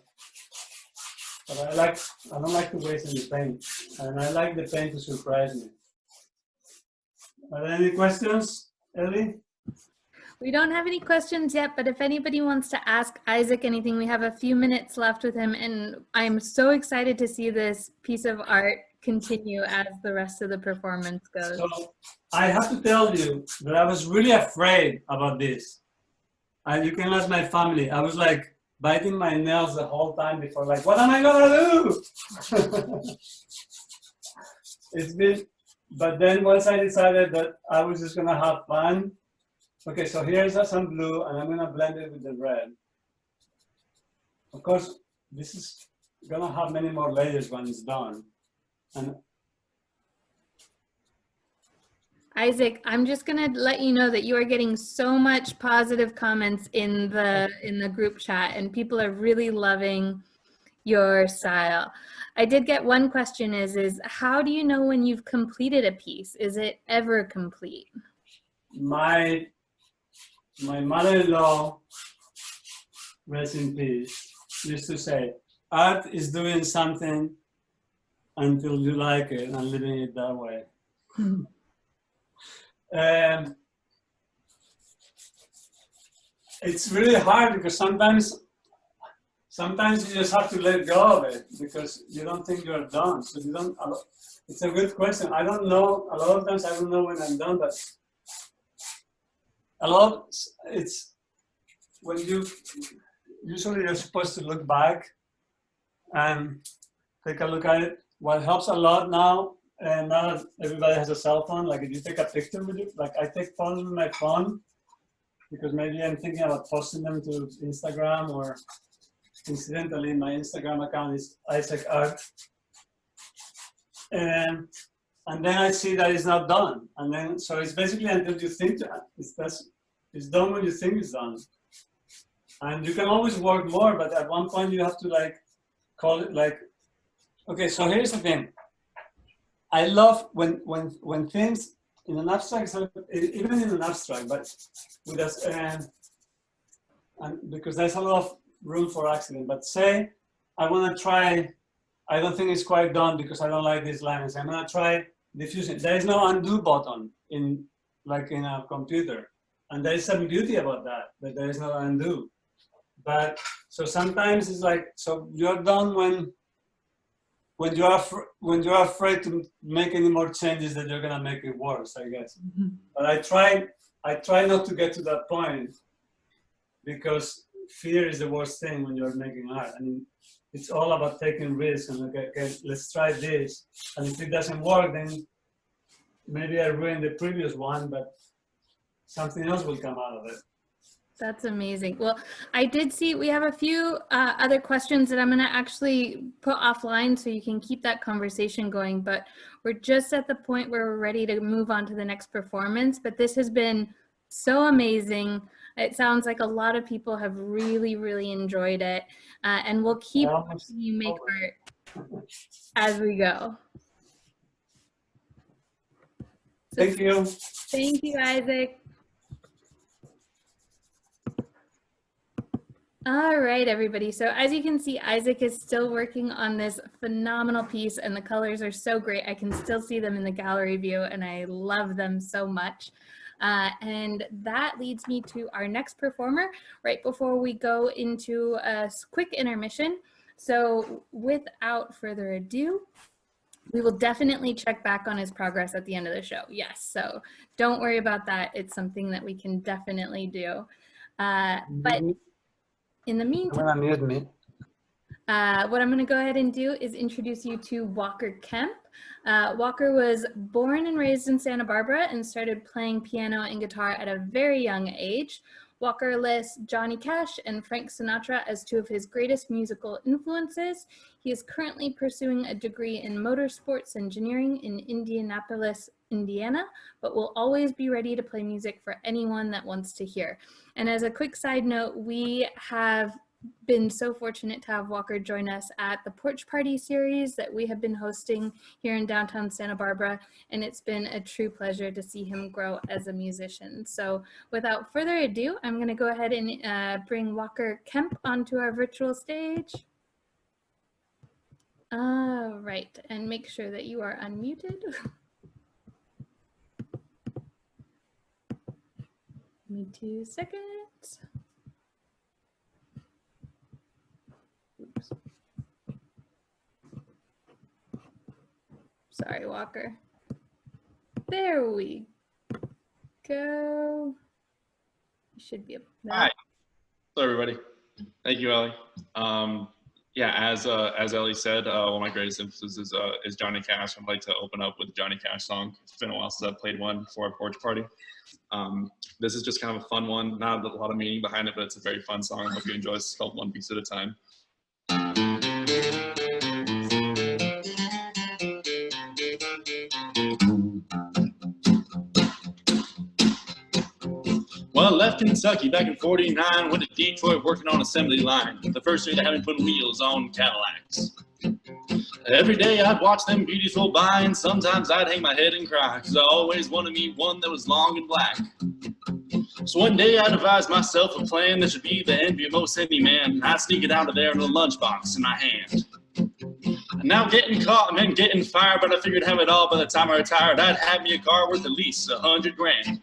But I don't like to waste any paint, and I like the paint to surprise me. Are there any questions, Ellie? We don't have any questions yet, but if anybody wants to ask Isaac anything, we have a few minutes left with him, and I'm so excited to see this piece of art continue as the rest of the performance goes. So I have to tell you that I was really afraid about this. And you can ask my family. I was like biting my nails the whole time before, like, what am I gonna do? It's been, but then once I decided that I was just gonna have fun. Okay, so here's some blue, and I'm gonna blend it with the red. Of course, this is gonna have many more layers when it's done. And Isaac, I'm just gonna let you know that you are getting so much positive comments in the group chat, and people are really loving your style. I did get one question is how do you know when you've completed a piece? Is it ever complete? My mother-in-law, rest in peace, used to say, art is doing something until you like it and living it that way. It's really hard because sometimes you just have to let go of it because you don't think you're done. So you don't. It's a good question. I don't know. A lot of times I don't know when I'm done, but it's when usually you're supposed to look back and take a look at it. What helps a lot now, and now that everybody has a cell phone, like if you take a picture with it, like I take photos with my phone because maybe I'm thinking about posting them to Instagram, or incidentally my Instagram account is Isaac Art. And then I see that it's not done. And then, so it's basically until you think it's done when you think it's done. And you can always work more, but at one point you have to like call it like, okay, so here's the thing. I love when things in an abstract, even in an abstract, but with us, and because there's a lot of room for accident. But say I want to try, I don't think it's quite done because I don't like these lines. I'm gonna try diffusing. There is no undo button in a computer, and there is some beauty about that there is no undo. But so sometimes it's like, so you're done when you're afraid to make any more changes that you're gonna make it worse, I guess. Mm-hmm. But I try not to get to that point, because fear is the worst thing when you're making art. I mean, it's all about taking risks and okay, let's try this. And if it doesn't work, then maybe I ruined the previous one, but something else will come out of it. That's amazing. Well, I did see we have a few other questions that I'm going to actually put offline so you can keep that conversation going, but we're just at the point where we're ready to move on to the next performance. But this has been so amazing. It sounds like a lot of people have really, really enjoyed it, and we'll keep you make art as we go. So, thank you. Thank you, Isaac. All right, everybody. So as you can see, Isaac is still working on this phenomenal piece, and the colors are so great. I can still see them in the gallery view, and I love them so much. And that leads me to our next performer right before we go into a quick intermission. So without further ado, we will definitely check back on his progress at the end of the show. Yes, so don't worry about that. It's something that we can definitely do. But in the meantime, I'm gonna mute me. what I'm going to go ahead and do is introduce you to Walker Kemp. Walker was born and raised in Santa Barbara and started playing piano and guitar at a very young age. Walker lists Johnny Cash and Frank Sinatra as two of his greatest musical influences. He is currently pursuing a degree in motorsports engineering in Indianapolis, Indiana, but will always be ready to play music for anyone that wants to hear. And as a quick side note, we have been so fortunate to have Walker join us at the Porch Party series that we have been hosting here in downtown Santa Barbara, and it's been a true pleasure to see him grow as a musician. So without further ado, I'm going to go ahead and bring Walker Kemp onto our virtual stage. All right, and make sure that you are unmuted. Give me 2 seconds. Oops. Sorry, Walker. There we go. You should be able to. Hi. Hello, everybody. Thank you, Ellie. Yeah, as Ellie said, one of my greatest influences is Johnny Cash. I'd like to open up with a Johnny Cash song. It's been a while since I've played one for a Porch Party. This is just kind of a fun one, not a lot of meaning behind it, but it's a very fun song. I hope you enjoy it. It's called One Piece at a Time. Well, I left Kentucky back in '49, went to Detroit working on assembly line. The first year they had me putting wheels on Cadillacs. Every day I'd watch them beauties roll by, and sometimes I'd hang my head and cry, cause I always wanted me one that was long and black. So one day I devised myself a plan that should be the envy of most any man. I'd sneak it out of there in a lunchbox in my hand. And now getting caught and then getting fired, but I figured I'd have it all by the time I retired. I'd have me a car worth at least $100 grand.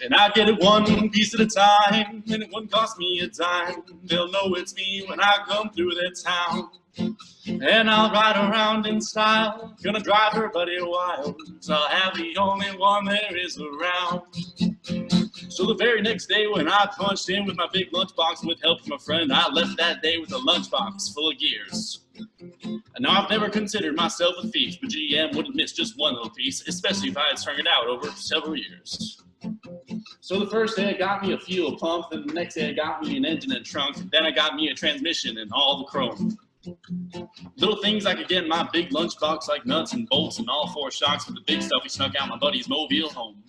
And I'd get it one piece at a time, and it wouldn't cost me a dime. They'll know it's me when I come through their town. And I'll ride around in style, gonna drive her buddy wild, so I'll have the only one there is around. So the very next day when I punched in with my big lunchbox with help from a friend, I left that day with a lunchbox full of gears. And now I've never considered myself a thief, but GM wouldn't miss just one little piece, especially if I had strung it out over several years. So the first day it got me a fuel pump, then the next day it got me an engine and trunk, then it got me a transmission and all the chrome. Little things I could get in my big lunchbox like nuts and bolts and all 4 shocks, but the big stuff we snuck out my buddy's mobile home.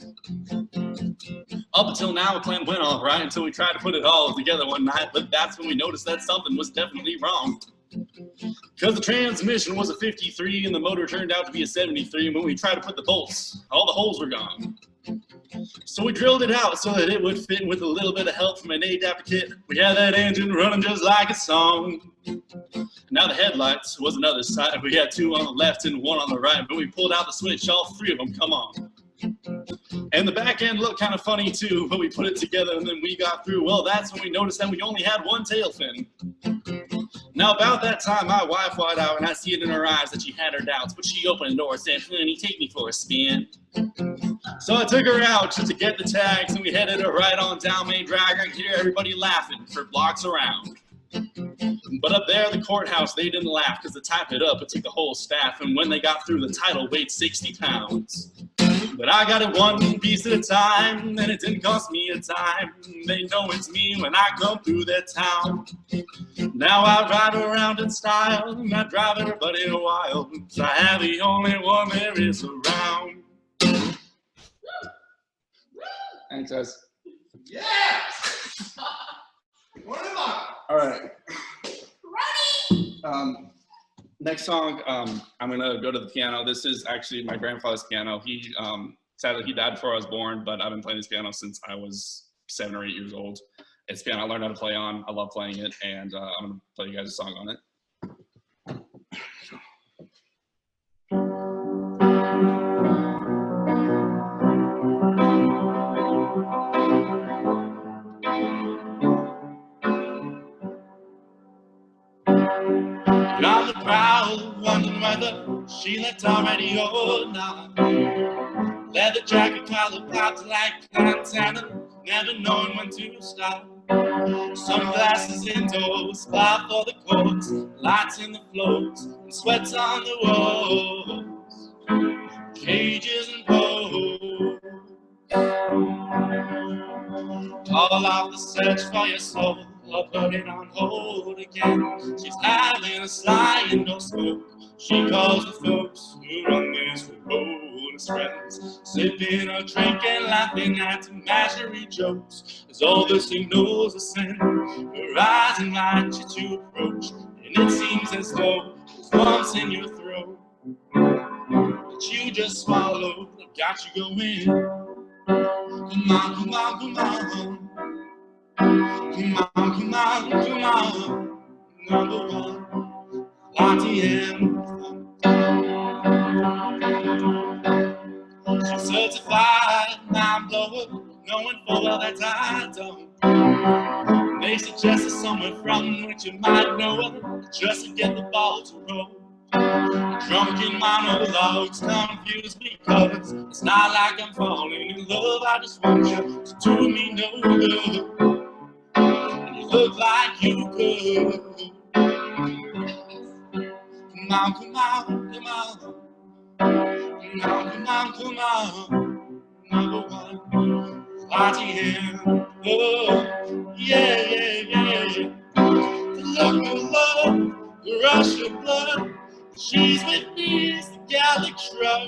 Up until now the plan went all right until we tried to put it all together one night, but that's when we noticed that something was definitely wrong. Because the transmission was a 53 and the motor turned out to be a 73, and when we tried to put the bolts, all the holes were gone. So we drilled it out so that it would fit with a little bit of help from an adapter kit. We had that engine running just like a song. Now the headlights was another side. We had 2 on the left and 1 on the right, but we pulled out the switch, all 3 of them come on. And the back end looked kind of funny too, but we put it together and then we got through. Well, that's when we noticed that we only had one tail fin. Now about that time, my wife walked out and I see it in her eyes that she had her doubts, but she opened the door and said, "Honey, take me for a spin." So I took her out just to get the tags and we headed her right on down Main Drag. I could hear everybody laughing for blocks around. But up there at the courthouse, they didn't laugh because to type it up, it took the whole staff. And when they got through, the title weighed 60 pounds. But I got it one piece at a time, and it didn't cost me a dime. They know it's me when I come through their town. Now I ride around in style, and I drive everybody wild, 'cause I have the only one there is around. Thanks, guys. Yes! What am I? All right. Next song, I'm gonna go to the piano. This is actually my grandfather's piano. He sadly he died before I was born, but I've been playing this piano since I was 7 or 8 years old. It's a piano I learned how to play on. I love playing it, and I'm gonna play you guys a song on it. On the prowl, wondering whether she left already or not. Leather jacket, collar popped like antenna, never knowing when to stop. Sunglasses indoors, bar for the courts, lights in the floors, and sweats on the walls, cages and poles. Call off the search for your soul, or put it on hold again. She's having a sly indoor smoke. She calls the folks who run this road as friends, sipping or drinking, laughing at imaginary jokes, as all the signals are sent. Her eyes invite you to approach, and it seems as though there's lumps in your throat that you just swallowed. I've got you going. Come on, come on, come on. Come on, come on, come on. Number one, RTM. She's certified mind blower, knowing full well that I don't. They suggest somewhere from which you might know her, just to get the ball to roll. Drunken monologues confused because it's not like I'm falling in love. I just want you to do me no good, and you look like you could. Come on, come on, come on. Come on, come on, come on. Number one, RTM. Oh, yeah, yeah, yeah. The look of love, the rush of blood. She's with me, it's the Gallic shrub,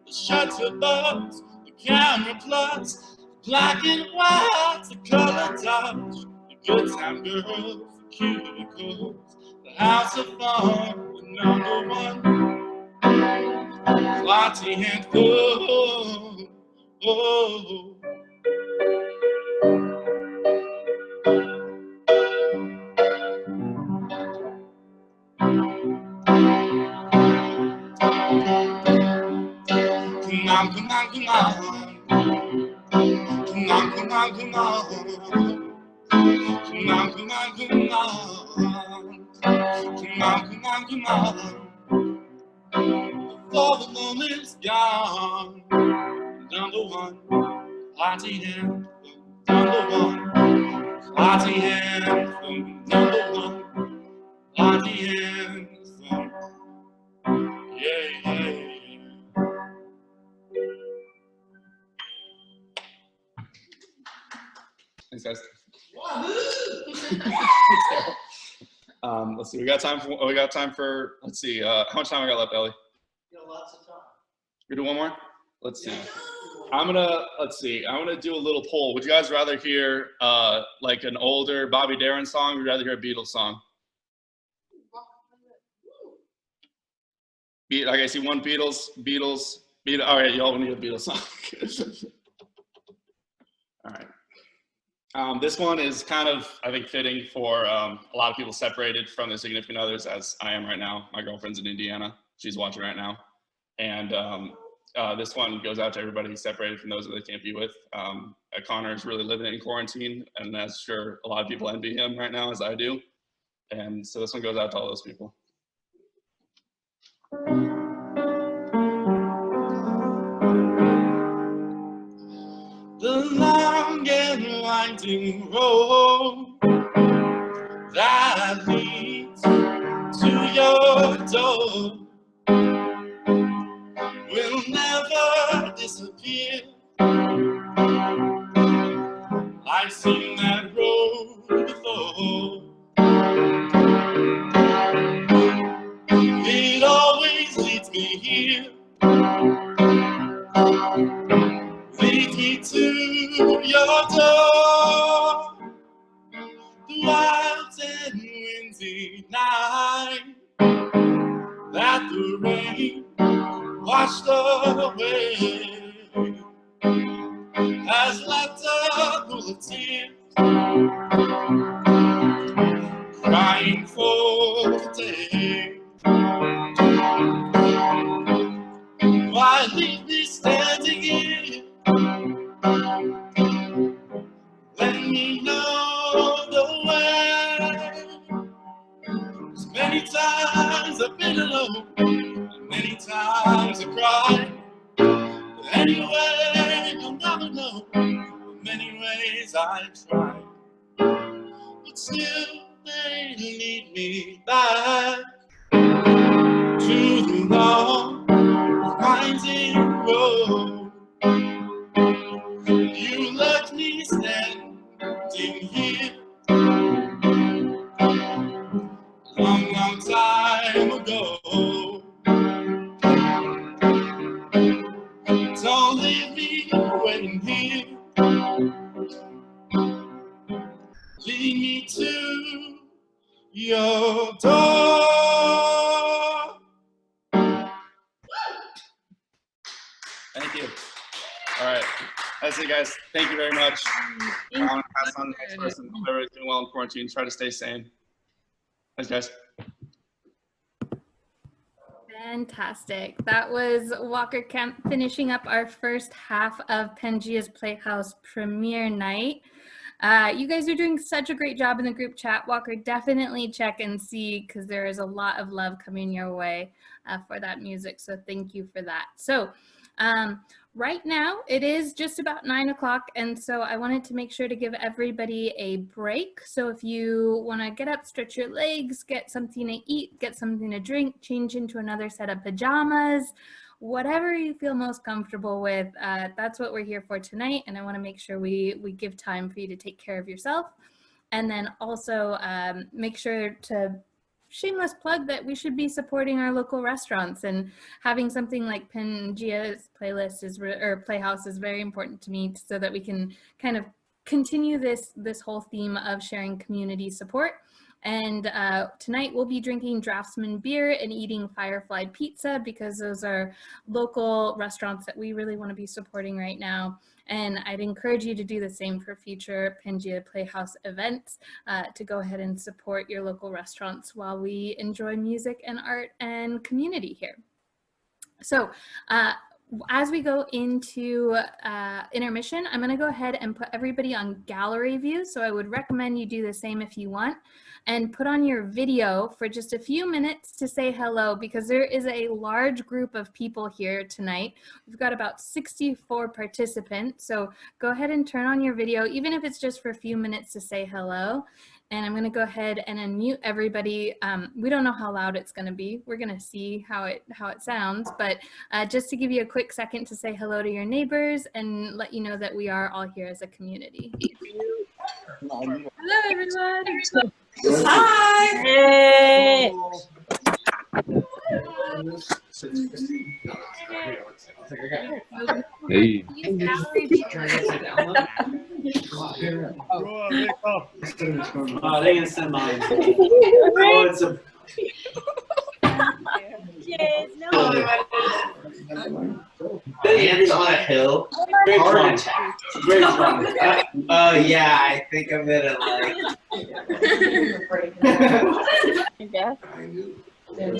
the shutter bugs, the camera plugs, the black and white, the color dots, the good time girls, the cubicles, the house of fun, the number one, Lottie and oh, oh. Come on, come on, come on. Come on, come on, come on. Come on, come on, come on. Come on, come on, come on. Before the moment's gone. Number one, RTM. Number one, RTM. Number one, RTM. Yeah, yeah. Thanks, guys. Let's see. We got time for. Let's see. How much time I got left, Ellie? You got lots of time. We do one more. Let's see. I'm gonna do a little poll. Would you guys rather hear like an older Bobby Darin song, or would you rather hear a Beatles song? Like I see one Beatles. All right, y'all want to hear the Beatles song? All right. This one is kind of, I think, fitting for a lot of people separated from their significant others, as I am right now. My girlfriend's in Indiana. She's watching right now. And this one goes out to everybody who's separated from those that they can't be with. Connor's really living in quarantine, and that's sure a lot of people envy him right now, as I do. And so this one goes out to all those people. The long and winding road that leads to your door will never disappear. I've seen that road before. It always leads me here. Leads me to your door. The wild and windy night that the rain washed away has left a pool of tears, crying for the day. Why leave me standing here? Let me know the way. 'Cause many times I've been alone, and many times I cried. But anyway, you'll never know the many ways I've tried. But still, they lead me back to the long, winding road. You left me standing here long, long time ago. Don't leave me waiting here. Lead me to your door. Thank you. All right. That's it, guys. Thank you very much. I want to pass on to the next person. Hope everybody's doing well in quarantine. Try to stay sane. Thanks, guys. Fantastic. That was Walker Kemp finishing up our first half of Pangea's Playhouse premiere night. You guys are doing such a great job in the group chat. Walker, definitely check and see, because there is a lot of love coming your way for that music. So thank you for that. So right now it is just about 9 o'clock. And so I wanted to make sure to give everybody a break. So if you want to get up, stretch your legs, get something to eat, get something to drink, change into another set of pajamas, whatever you feel most comfortable with, that's what we're here for tonight. And I want to make sure we give time for you to take care of yourself. And then also make sure to shameless plug that we should be supporting our local restaurants, and having something like Pangea's Playhouse is very important to me, so that we can kind of continue this whole theme of sharing community support. And tonight we'll be drinking Draftsman beer and eating Firefly pizza, because those are local restaurants that we really want to be supporting right now. And I'd encourage you to do the same for future Pangea Playhouse events, to go ahead and support your local restaurants while we enjoy music and art and community here. So as we go into intermission, I'm going to go ahead and put everybody on gallery view. So I would recommend you do the same if you want, and put on your video for just a few minutes to say hello, because there is a large group of people here tonight. We've got about 64 participants. So go ahead and turn on your video, even if it's just for a few minutes, to say hello. And I'm going to go ahead and unmute everybody. We don't know how loud it's going to be. We're going to see how it sounds. But just to give you a quick second to say hello to your neighbors and let you know that we are all here as a community. Hello, everyone. Hi. Hey. Hey. They can send mine. Oh, it's a. Yes, no. It's on a hill. Great fun. Great fun. Yeah, I think I'm gonna like. I guess. And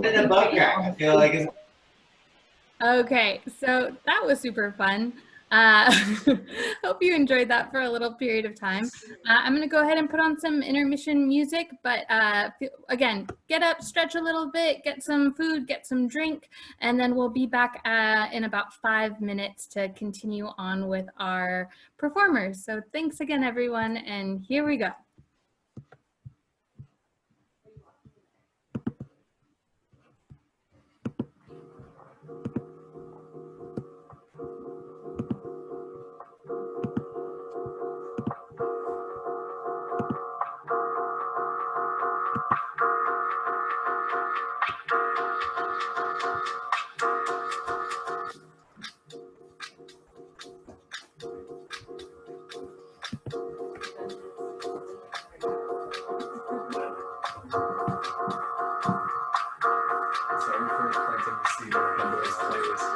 a butt crack. I feel like it's. Okay, so that was super fun. Hope you enjoyed that for a little period of time. I'm going to go ahead and put on some intermission music, but again, get up, stretch a little bit, get some food, get some drink, and then we'll be back in about 5 minutes to continue on with our performers. So thanks again, everyone, and here we go. Sorry for planting the seed of Pandora's playlist.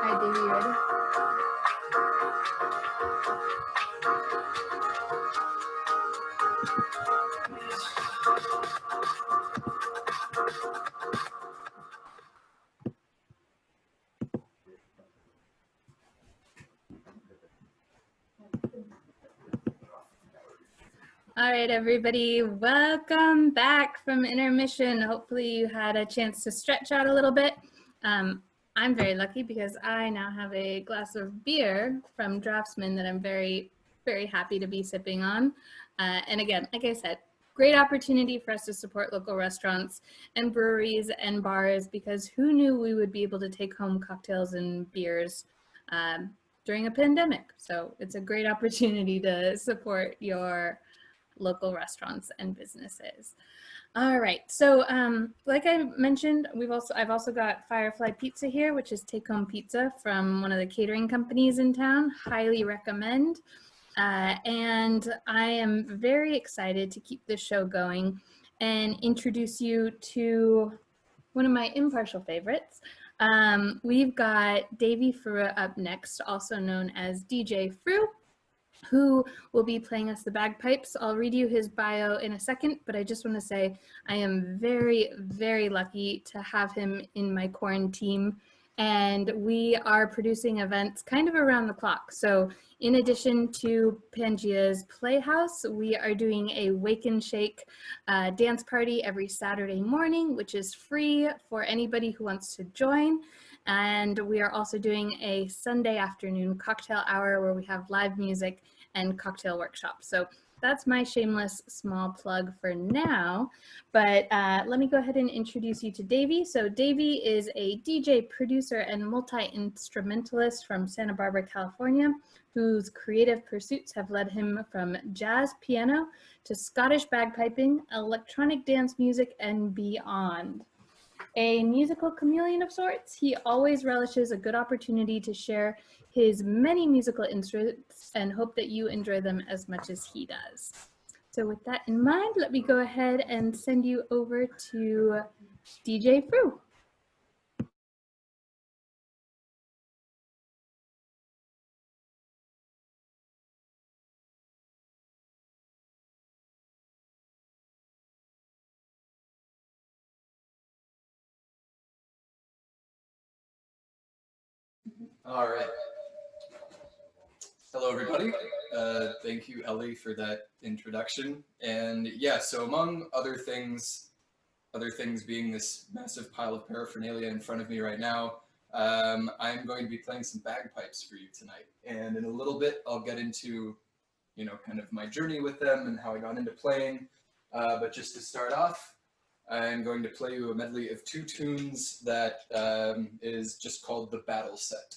Hi, Davey, you ready? All right, everybody, welcome back from intermission. Hopefully you had a chance to stretch out a little bit. I'm very lucky because I now have a glass of beer from Draftsman that I'm very, very happy to be sipping on. And again, like I said, great opportunity for us to support local restaurants and breweries and bars, because who knew we would be able to take home cocktails and beers during a pandemic. So it's a great opportunity to support your local restaurants and businesses. All right. So, like I mentioned, I've also got Firefly Pizza here, which is take-home pizza from one of the catering companies in town. Highly recommend. And I am very excited to keep this show going and introduce you to one of my impartial favorites. We've got Davey Frua up next, also known as DJ Fru, who will be playing us the bagpipes. I'll read you his bio in a second, but I just want to say I am very, very lucky to have him in my quarantine. And we are producing events kind of around the clock. So in addition to Pangea's Playhouse, we are doing a Wake and Shake dance party every Saturday morning, which is free for anybody who wants to join. And we are also doing a Sunday afternoon cocktail hour where we have live music and cocktail workshops. So that's my shameless small plug for now. But let me go ahead and introduce you to Davey. So Davey is a DJ, producer, and multi-instrumentalist from Santa Barbara, California, whose creative pursuits have led him from jazz piano to Scottish bagpiping, electronic dance music, and beyond. A musical chameleon of sorts, he always relishes a good opportunity to share his many musical interests and hope that you enjoy them as much as he does. So with that in mind, let me go ahead and send you over to DJ Fru. All right. Hello, everybody. Thank you, Ellie, for that introduction. And yeah, so among other things being this massive pile of paraphernalia in front of me right now, I'm going to be playing some bagpipes for you tonight. And in a little bit, I'll get into, kind of my journey with them and how I got into playing. But just to start off, I'm going to play you a medley of two tunes that is just called the Battle Set.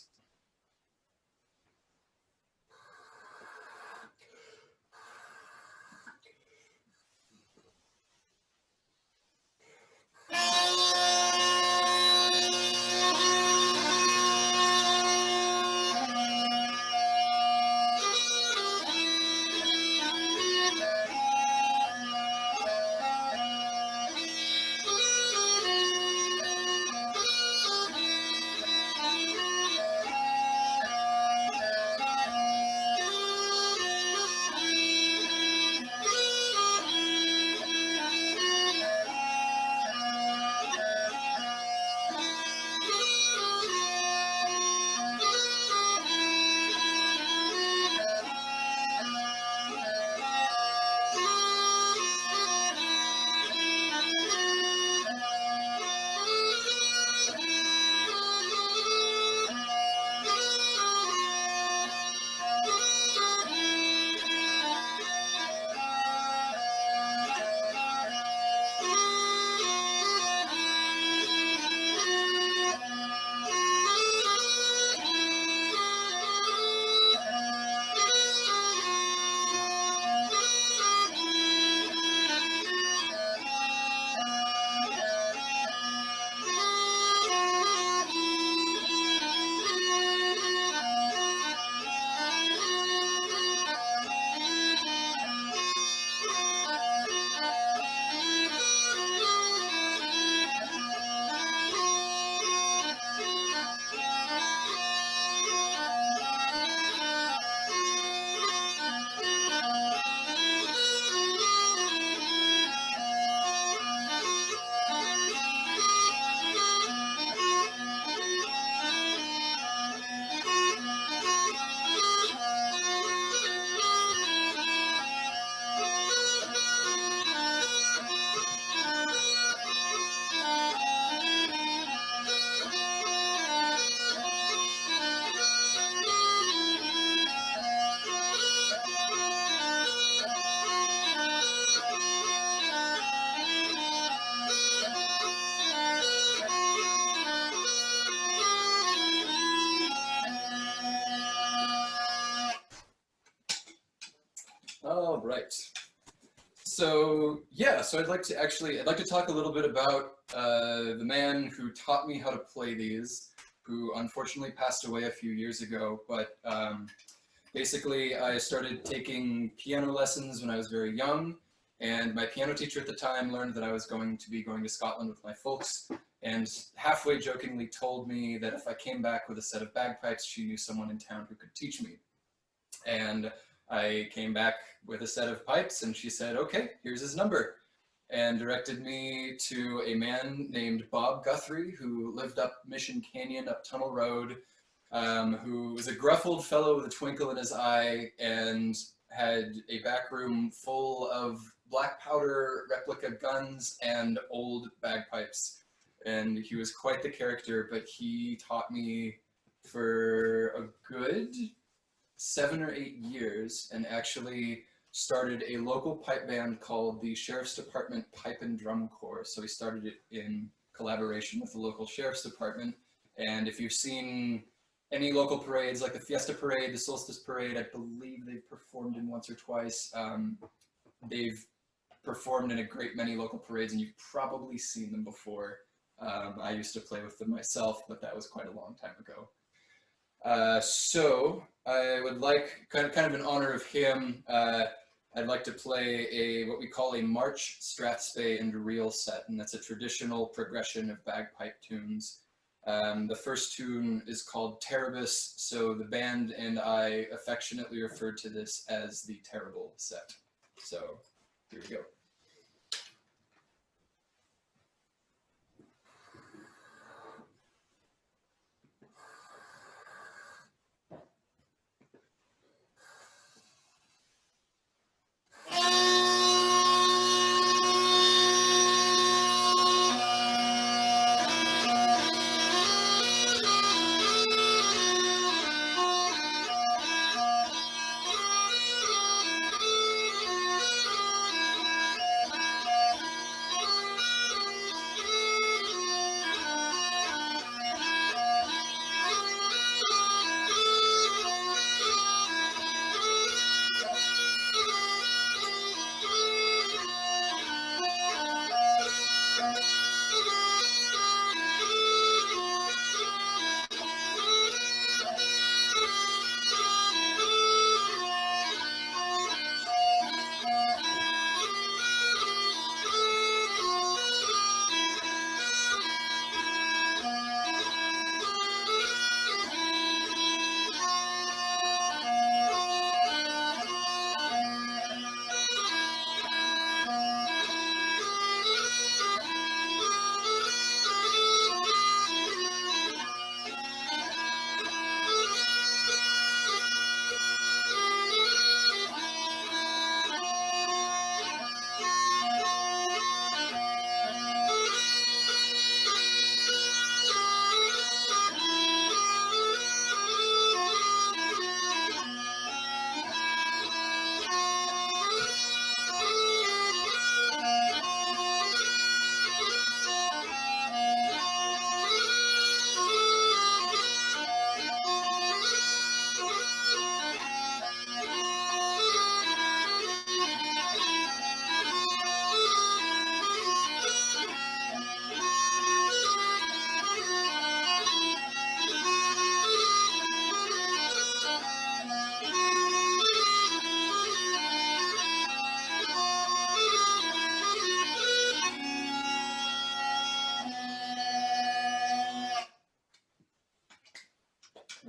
All right. So yeah, so I'd like to talk a little bit about the man who taught me how to play these, who unfortunately passed away a few years ago. But basically, I started taking piano lessons when I was very young, and my piano teacher at the time learned that I was going to be going to Scotland with my folks, and halfway jokingly told me that if I came back with a set of bagpipes, she knew someone in town who could teach me. And I came back with a set of pipes, and she said, okay, here's his number, and directed me to a man named Bob Guthrie, who lived up Mission Canyon, up Tunnel Road, who was a gruff old fellow with a twinkle in his eye and had a back room full of black powder replica guns and old bagpipes. And he was quite the character, but he taught me for a good 7 or 8 years, and actually started a local pipe band called the Sheriff's Department Pipe and Drum Corps. So he started it in collaboration with the local Sheriff's Department. And if you've seen any local parades, like the Fiesta Parade, the Solstice Parade, I believe they've performed in once or twice. They've performed in a great many local parades, and you've probably seen them before. I used to play with them myself, but that was quite a long time ago. So I would like, kind of in honor of him, I'd like to play what we call a march, strathspey, and reel set, and that's a traditional progression of bagpipe tunes. The first tune is called Terribus, so the band and I affectionately refer to this as the Terrible set. So here we go.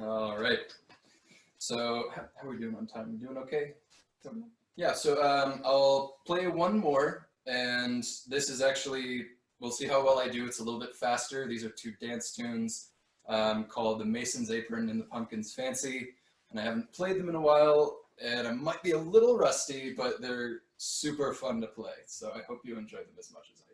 All right. So how are we doing on time? We doing okay? Yeah, so I'll play one more, and this is actually, we'll see how well I do. It's a little bit faster. These are two dance tunes called The Mason's Apron and The Pumpkin's Fancy, and I haven't played them in a while, and I might be a little rusty, but they're super fun to play, so I hope you enjoy them as much as I do.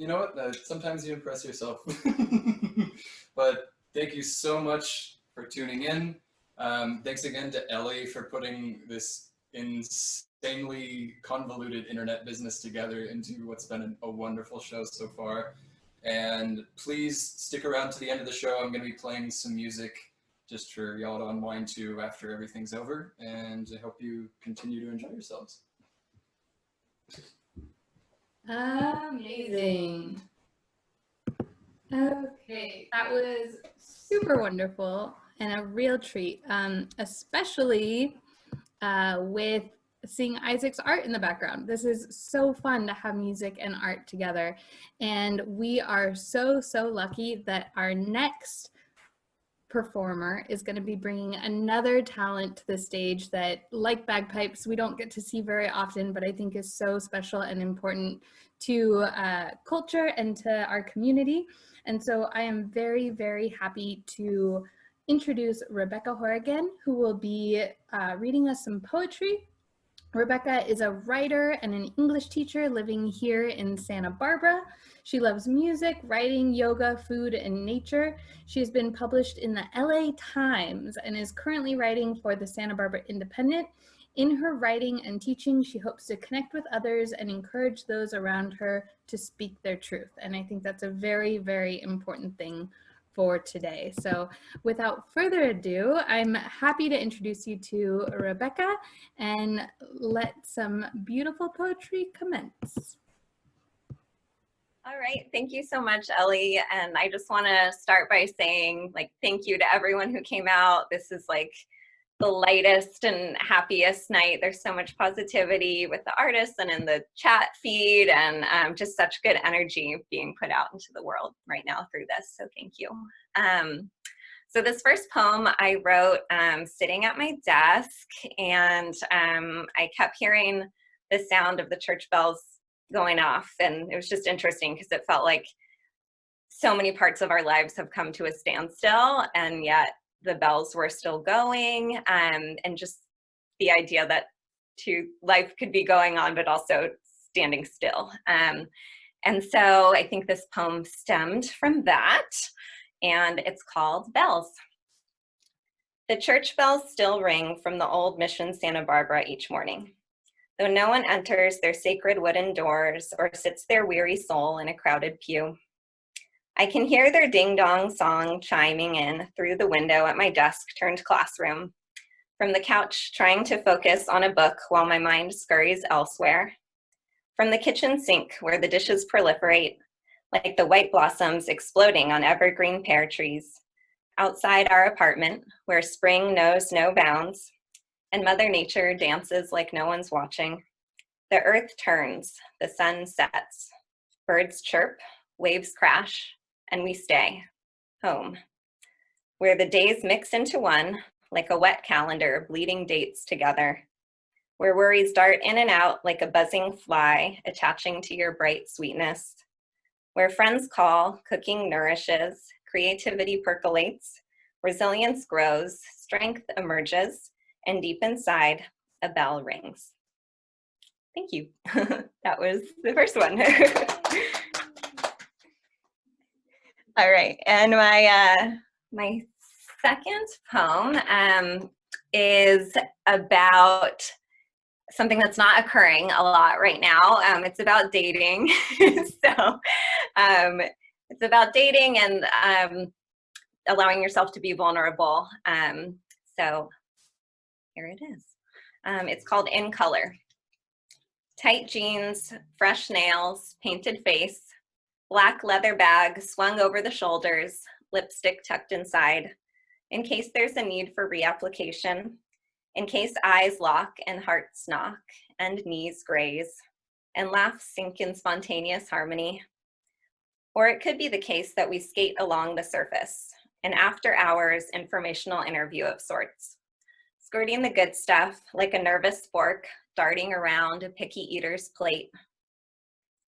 you know what? Sometimes you impress yourself. But thank you so much for tuning in. Thanks again to Ellie for putting this insanely convoluted internet business together into what's been a wonderful show so far. And please stick around to the end of the show. I'm going to be playing some music just for y'all to unwind to after everything's over. And I hope you continue to enjoy yourselves. Amazing. Okay, that was super wonderful and a real treat, especially with seeing Isaac's art in the background. This is so fun to have music and art together. And we are so, so lucky that our next performer is going to be bringing another talent to the stage that, like bagpipes, we don't get to see very often, but I think is so special and important to culture and to our community. And so I am very, very happy to introduce Rebecca Horrigan, who will be reading us some poetry. Rebecca is a writer and an English teacher living here in Santa Barbara. She loves music, writing, yoga, food, and nature. She has been published in the LA Times and is currently writing for the Santa Barbara Independent. In her writing and teaching, she hopes to connect with others and encourage those around her to speak their truth. And I think that's a very, very important thing for today. So without further ado, I'm happy to introduce you to Rebecca and let some beautiful poetry commence. All right, thank you so much, Ellie. And I just want to start by saying, thank you to everyone who came out. This is the lightest and happiest night. There's so much positivity with the artists and in the chat feed, and just such good energy being put out into the world right now through this. So thank you. So this first poem I wrote sitting at my desk, and I kept hearing the sound of the church bells going off, and it was just interesting because it felt like so many parts of our lives have come to a standstill, and yet the bells were still going, and just the idea that life could be going on but also standing still. And so I think this poem stemmed from that, and it's called Bells. The church bells still ring from the old mission Santa Barbara each morning, though no one enters their sacred wooden doors or sits their weary soul in a crowded pew. I can hear their ding-dong song chiming in through the window at my desk-turned classroom, from the couch trying to focus on a book while my mind scurries elsewhere, from the kitchen sink where the dishes proliferate, like the white blossoms exploding on evergreen pear trees, outside our apartment where spring knows no bounds, and Mother Nature dances like no one's watching. The earth turns, the sun sets, birds chirp, waves crash, and we stay home, where the days mix into one like a wet calendar bleeding dates together, where worries dart in and out like a buzzing fly attaching to your bright sweetness, where friends call, cooking nourishes, creativity percolates, resilience grows, strength emerges, and deep inside, a bell rings. Thank you. That was the first one. All right, and my second poem is about something that's not occurring a lot right now. It's about dating. So it's about dating and allowing yourself to be vulnerable. So here it is. It's called In Color. Tight jeans, fresh nails, painted face, black leather bag swung over the shoulders, lipstick tucked inside, in case there's a need for reapplication, in case eyes lock and hearts knock, and knees graze, and laughs sink in spontaneous harmony. Or it could be the case that we skate along the surface, an after-hours informational interview of sorts, skirting the good stuff like a nervous fork darting around a picky eater's plate,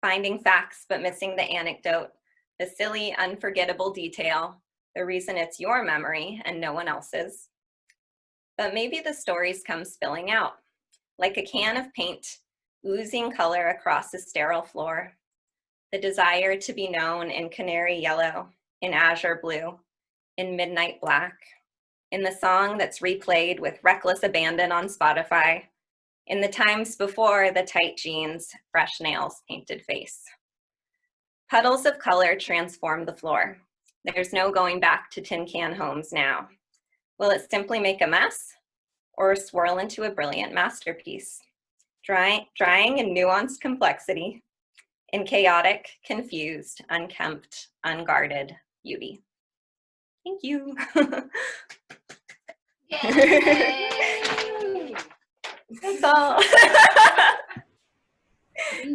finding facts but missing the anecdote, the silly, unforgettable detail, the reason it's your memory and no one else's. But maybe the stories come spilling out, like a can of paint, oozing color across a sterile floor. the desire to be known in canary yellow, in azure blue, in midnight black, in the song that's replayed with reckless abandon on Spotify, in the times before the tight jeans, fresh nails, painted face. Puddles of color transform the floor. There's no going back to tin can homes now. Will it simply make a mess or swirl into a brilliant masterpiece? Drying in nuanced complexity, in chaotic, confused, unkempt, unguarded beauty. Thank you. Yay! That's all.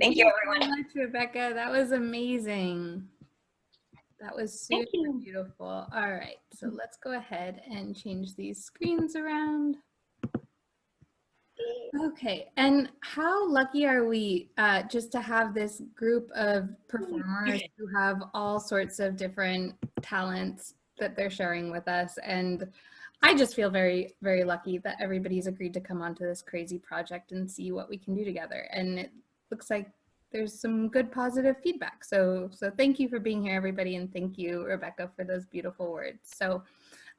Thank you, everyone. So much, Rebecca. That was amazing. That was super beautiful. All right, so let's go ahead and change these screens around. Okay, and how lucky are we just to have this group of performers who have all sorts of different talents that they're sharing with us. And I just feel very, very lucky that everybody's agreed to come onto this crazy project and see what we can do together. And it looks like there's some good positive feedback. So thank you for being here, everybody. And thank you, Rebecca, for those beautiful words. So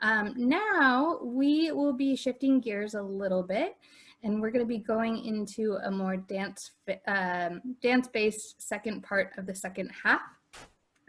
now we will be shifting gears a little bit, and we're going to be going into a more dance-based second part of the second half.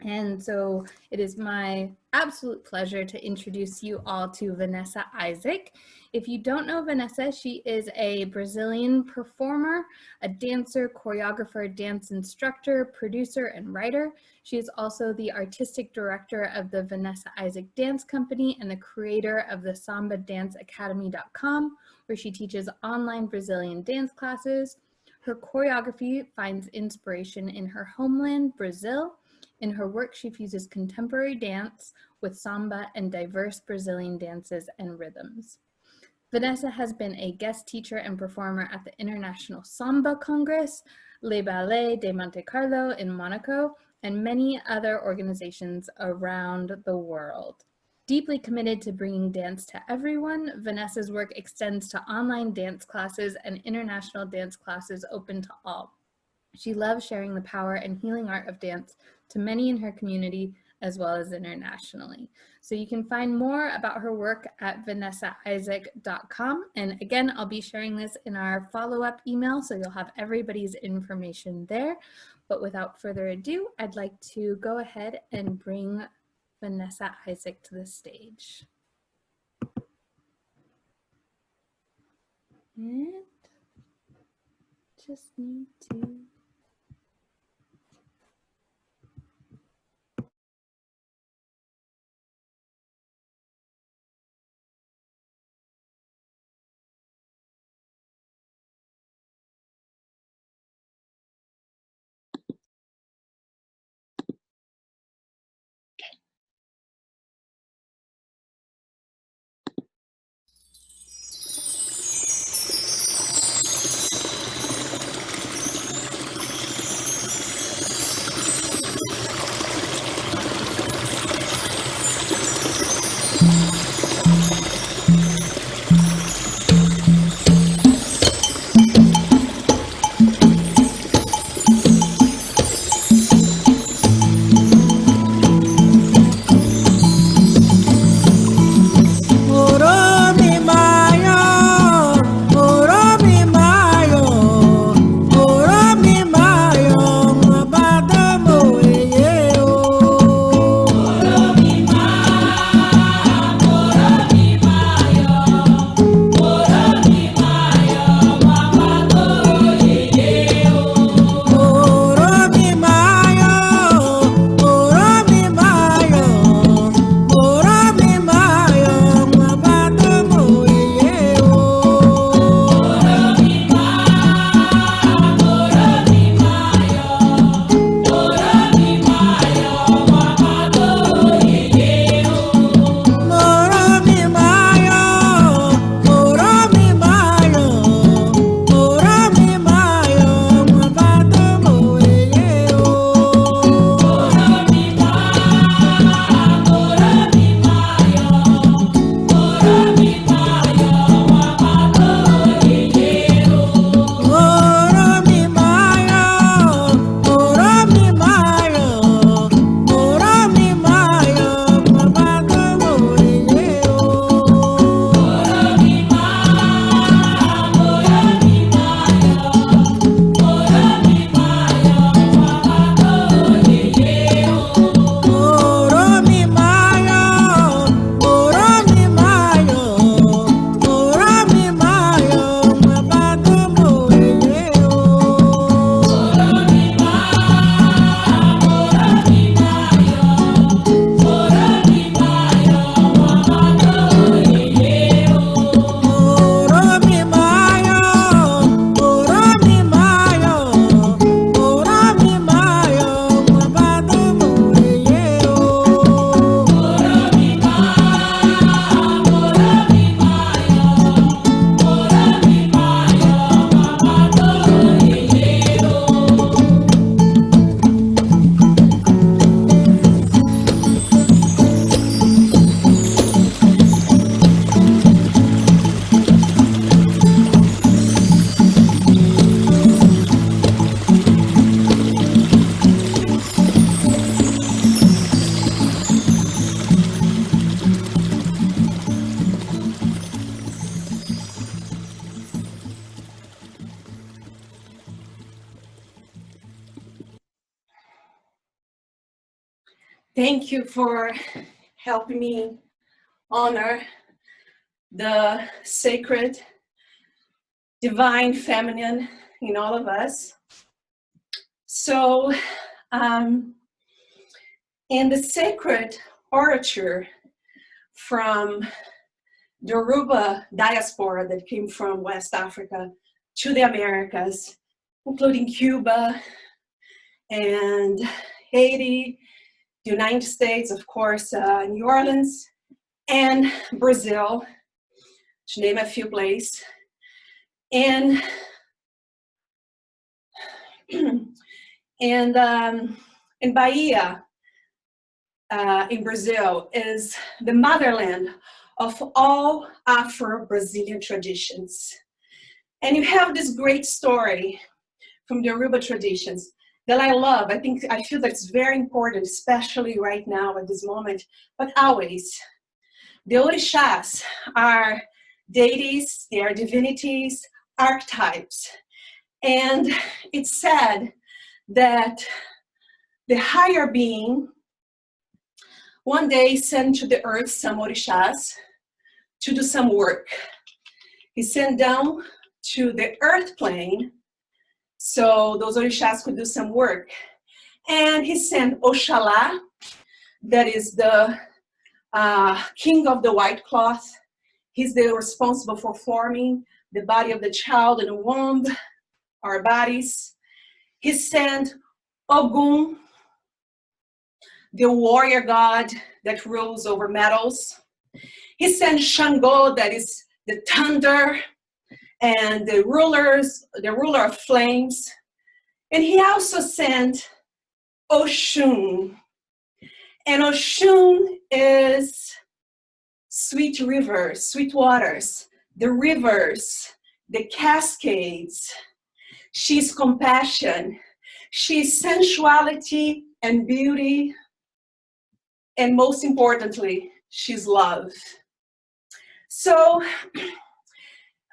And so it is my absolute pleasure to introduce you all to Vanessa Isaac. If you don't know Vanessa, she is a Brazilian performer, a dancer, choreographer, dance instructor, producer, and writer. She is also the artistic director of the Vanessa Isaac Dance Company and the creator of the SambaDanceAcademy.com, where she teaches online Brazilian dance classes. Her choreography finds inspiration in her homeland, Brazil. In her work, she fuses contemporary dance with samba and diverse Brazilian dances and rhythms. Vanessa has been a guest teacher and performer at the International Samba Congress, Le Ballet de Monte Carlo in Monaco, and many other organizations around the world. Deeply committed to bringing dance to everyone, Vanessa's work extends to online dance classes and international dance classes open to all. She loves sharing the power and healing art of dance to many in her community as well as internationally. So you can find more about her work at vanessaisaac.com. And again, I'll be sharing this in our follow-up email, so you'll have everybody's information there. But without further ado, I'd like to go ahead and bring Vanessa Isaac to the stage. And just need to... Thank you for helping me honor the sacred, divine feminine in all of us. So, in the sacred orature from the Yoruba diaspora that came from West Africa to the Americas, including Cuba and Haiti, the United States, of course, New Orleans, and Brazil, to name a few places. And in Bahia, in Brazil, is the motherland of all Afro-Brazilian traditions. And you have this great story from the Yoruba traditions that I love. I feel that it's very important, especially right now at this moment, but always. The orishas are deities, they are divinities, archetypes. And it's said that the higher being one day sent to the earth some orishas to do some work. He sent down to the earth plane so those orishas could do some work. And he sent Oshala, that is the king of the white cloth. He's the responsible for forming the body of the child in the womb, our bodies. He sent Ogun, the warrior god that rules over metals. He sent Shango, that is the thunder and the ruler of flames. And he also sent Oshun. And Oshun is sweet rivers, sweet waters, the rivers, the cascades. She's compassion. She's sensuality and beauty. And most importantly, she's love. So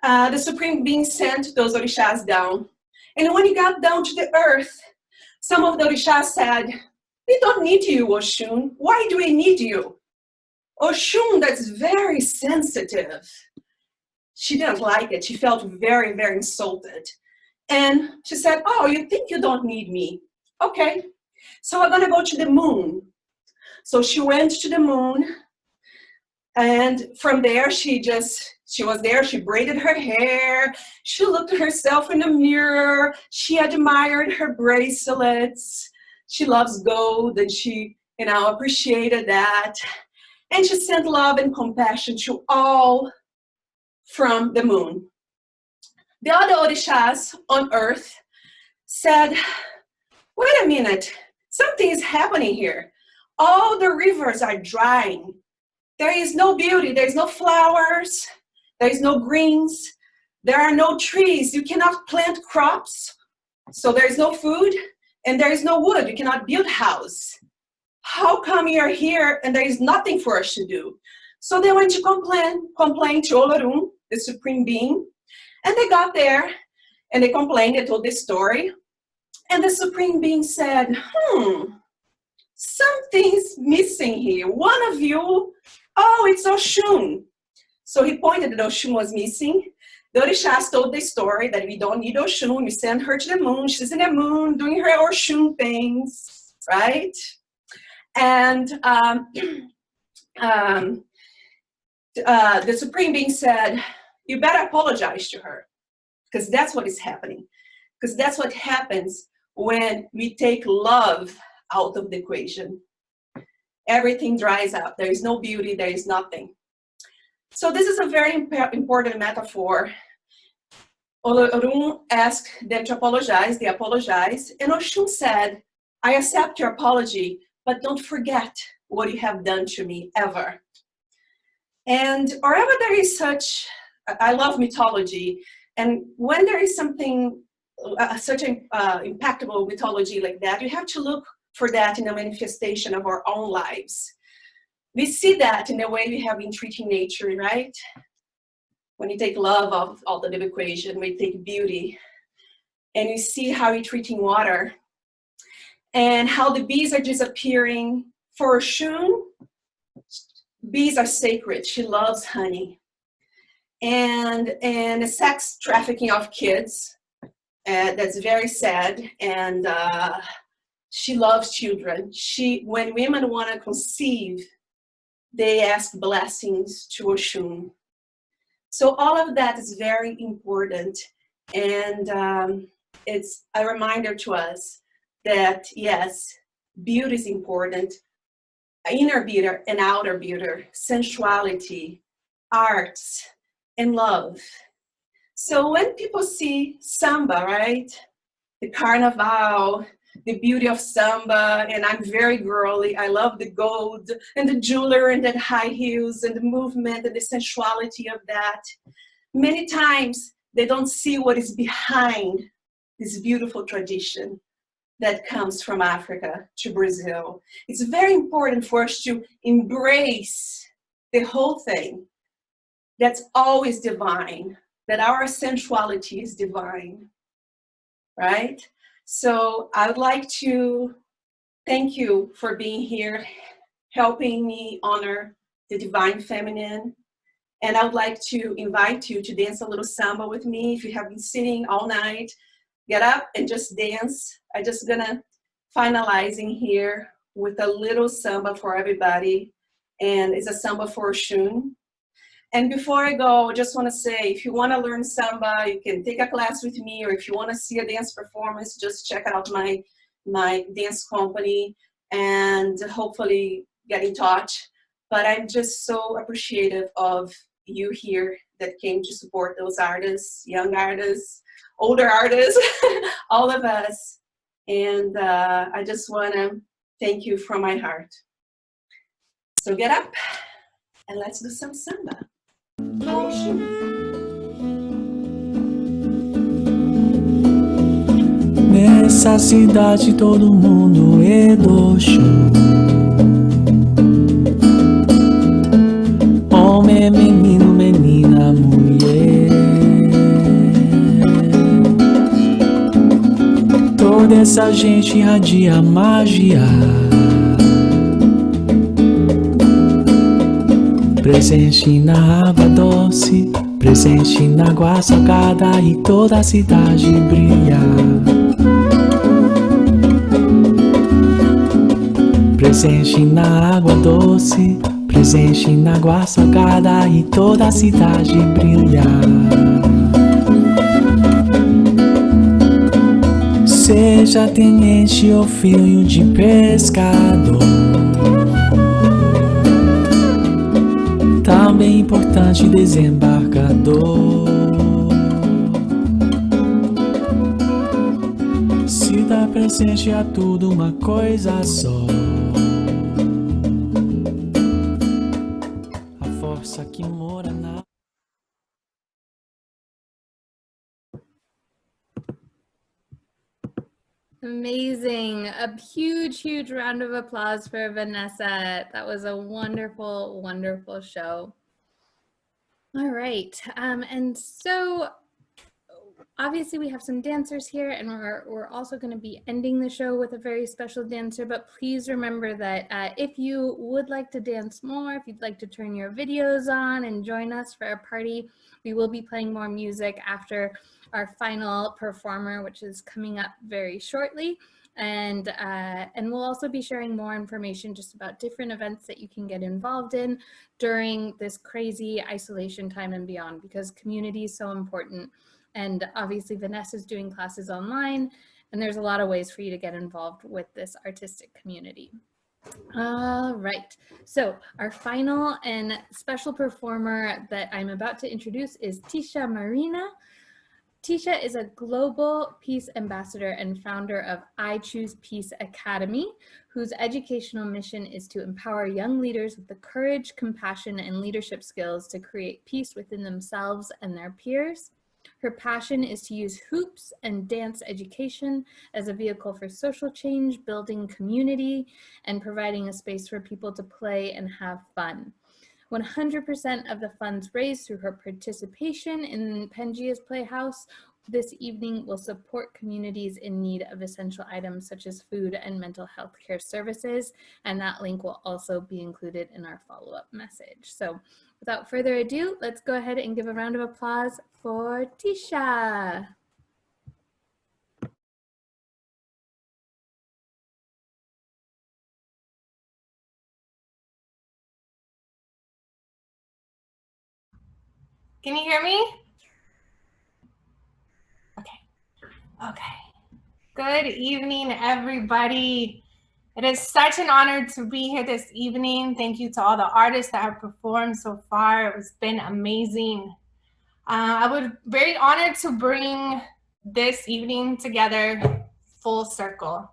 the Supreme Being sent those orishas down. And when he got down to the earth, some of the orishas said, "We don't need you, Oshun. Why do we need you?" Oshun, that's very sensitive. She didn't like it. She felt very, very insulted. And she said, "Oh, you think you don't need me? Okay, so we're gonna go to the moon." So she went to the moon, and from there she was there, she braided her hair, she looked at herself in the mirror, she admired her bracelets, she loves gold, and she, appreciated that. And she sent love and compassion to all from the moon. The other orishas on earth said, "Wait a minute, something is happening here. All the rivers are drying. There is no beauty, there is no flowers, there is no greens, there are no trees. You cannot plant crops, so there is no food, and there is no wood. You cannot build a house. How come you're here and there is nothing for us to do?" So they went to complain to Olorun, the Supreme Being, and they got there and they complained, they told this story, and the Supreme Being said, "Something's missing here. One of you, oh, it's Oshun." So he pointed that Oshun was missing. The orishas told the story that we don't need Oshun, we send her to the moon, she's in the moon doing her Oshun things, right? And the Supreme Being said, "You better apologize to her, because that's what is happening. Because that's what happens when we take love out of the equation. Everything dries up. There is no beauty, there is nothing." So this is a very important metaphor. Olorun asked them to apologize, they apologized, and Oshun said, "I accept your apology, but don't forget what you have done to me, ever." And wherever there is such, I love mythology, and when there is something, such an impactful mythology like that, you have to look for that in the manifestation of our own lives. We see that in the way we have been treating nature, right? When you take love out of the equation, we take beauty, and you see how you're treating water, and how the bees are disappearing For Shun, bees are sacred. She loves honey. And the sex trafficking of kids, that's very sad. And she loves children. When women want to conceive, they ask blessings to Oshun. So all of that is very important. And it's a reminder to us that, yes, beauty is important. Inner beauty and outer beauty, sensuality, arts, and love. So when people see samba, right? The carnival, the beauty of samba, and I'm very girly. I love the gold and the jewelry and the high heels and the movement and the sensuality of that. Many times they don't see what is behind this beautiful tradition that comes from Africa to Brazil. It's very important for us to embrace the whole thing. That's always divine, that our sensuality is divine, right? So I would like to thank you for being here, helping me honor the divine feminine. And I would like to invite you to dance a little samba with me. If you have been sitting all night, get up and just dance. I'm just gonna finalizing here with a little samba for everybody. And it's a samba for Shun. And before I go, I just want to say, if you want to learn samba, you can take a class with me, or if you want to see a dance performance, just check out my dance company and hopefully get in touch. But I'm just so appreciative of you here that came to support those artists, young artists, older artists, all of us. And I just want to thank you from my heart. So get up and let's do some samba. Nessa cidade todo mundo é do chão. Homem, menino, menina, mulher. Toda essa gente irradia magia. Presente na água doce, presente na água salgada e toda a cidade brilha. Presente na água doce, presente na água salgada e toda a cidade brilha. Seja tenente ou filho de pescador, também importante desembarcador. Se dá presente a tudo uma coisa só, a força que mora na... Amazing. A huge, huge round of applause for Vanessa. That was a wonderful, wonderful show. All right. And so obviously we have some dancers here, and we're also going to be ending the show with a very special dancer, but please remember that if you would like to dance more, if you'd like to turn your videos on and join us for our party, we will be playing more music after our final performer, which is coming up very shortly. And we'll also be sharing more information just about different events that you can get involved in during this crazy isolation time and beyond, because community is so important. And obviously Vanessa's doing classes online, and there's a lot of ways for you to get involved with this artistic community. All right, so our final and special performer that I'm about to introduce is Tisha Marina. Tisha is a global peace ambassador and founder of I Choose Peace Academy, whose educational mission is to empower young leaders with the courage, compassion, and leadership skills to create peace within themselves and their peers. Her passion is to use hoops and dance education as a vehicle for social change, building community, and providing a space for people to play and have fun. 100% of the funds raised through her participation in Pangea's Playhouse this evening will support communities in need of essential items such as food and mental health care services. And that link will also be included in our follow-up message. So without further ado, let's go ahead and give a round of applause for Tisha. Can you hear me? Okay. Good evening, everybody. It is such an honor to be here this evening. Thank you to all the artists that have performed so far. It's been amazing. I was very honored to bring this evening together full circle.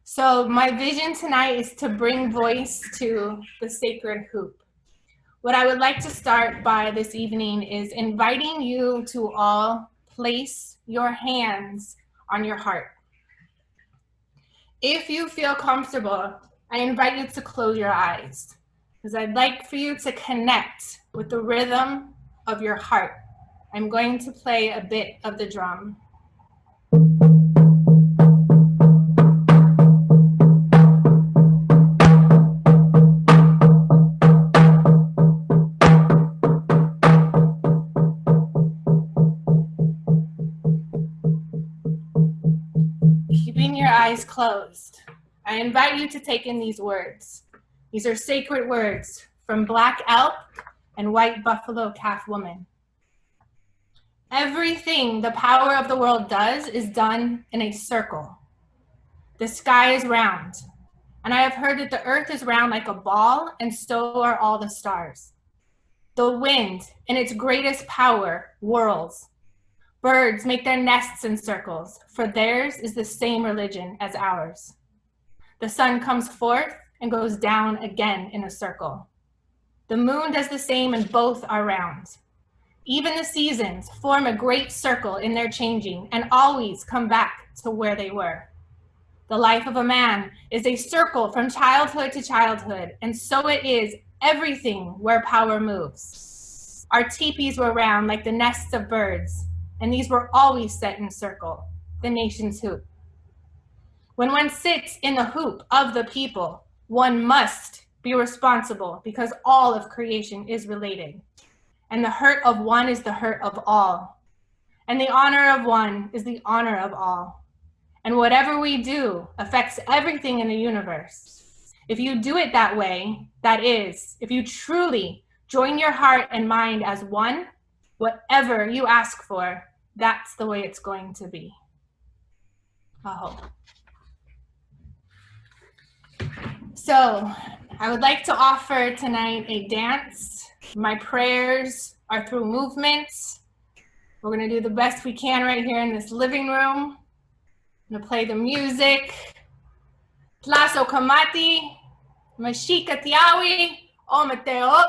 So my vision tonight is to bring voice to the sacred hoop. What I would like to start by this evening is inviting you to all place your hands on your heart. If you feel comfortable, I invite you to close your eyes because I'd like for you to connect with the rhythm of your heart. I'm going to play a bit of the drum. Keeping your eyes closed, I invite you to take in these words. These are sacred words from Black Elk and White Buffalo Calf Woman. Everything the power of the world does is done in a circle. The sky is round, and I have heard that the earth is round like a ball, and so are all the stars. The wind, in its greatest power, whirls. Birds make their nests in circles, for theirs is the same religion as ours. The sun comes forth and goes down again in a circle. The moon does the same and both are round. Even the seasons form a great circle in their changing and always come back to where they were. The life of a man is a circle from childhood to childhood, and so it is everything where power moves. Our teepees were round like the nests of birds, and these were always set in circle, the nation's hoop. When one sits in the hoop of the people, one must be responsible because all of creation is related. And the hurt of one is the hurt of all. And the honor of one is the honor of all. And whatever we do affects everything in the universe. If you do it that way, that is, if you truly join your heart and mind as one, whatever you ask for, that's the way it's going to be. Aho. So I would like to offer tonight a dance. My prayers are through movements. We're gonna do the best we can right here in this living room. I'm gonna play the music. Tlaso Kamati, Mashika Tiawi, Omateo.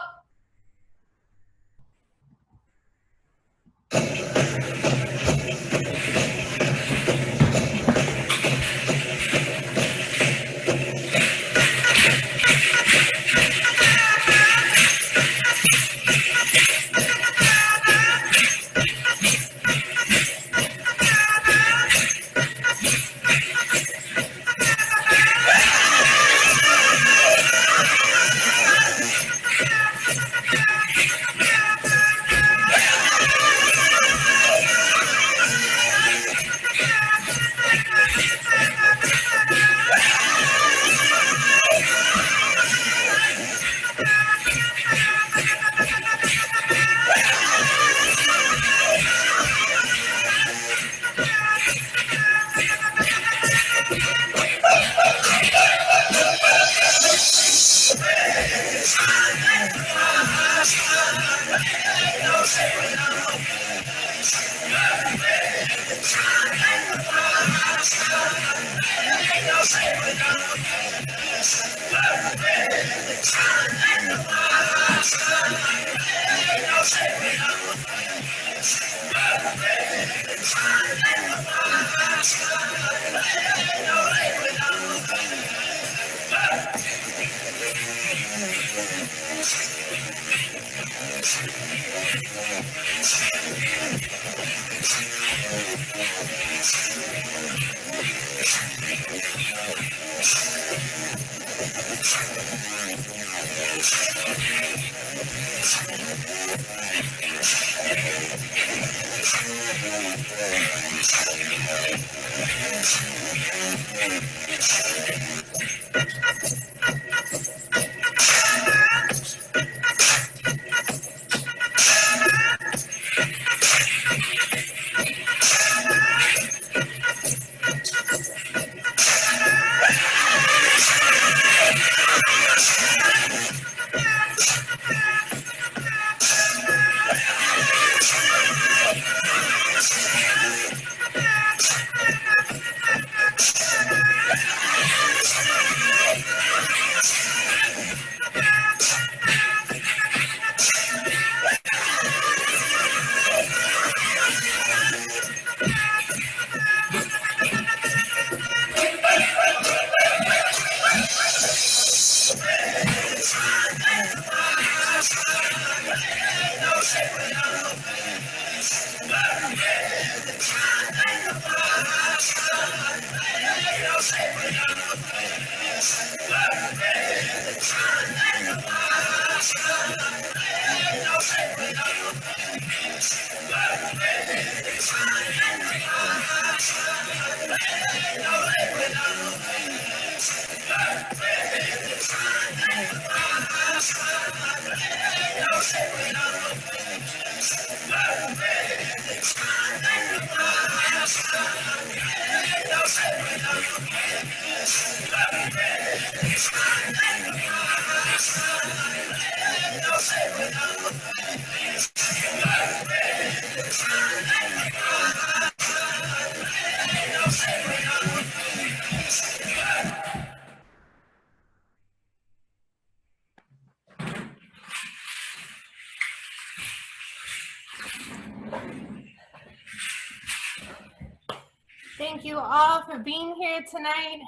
Thank you all for being here tonight.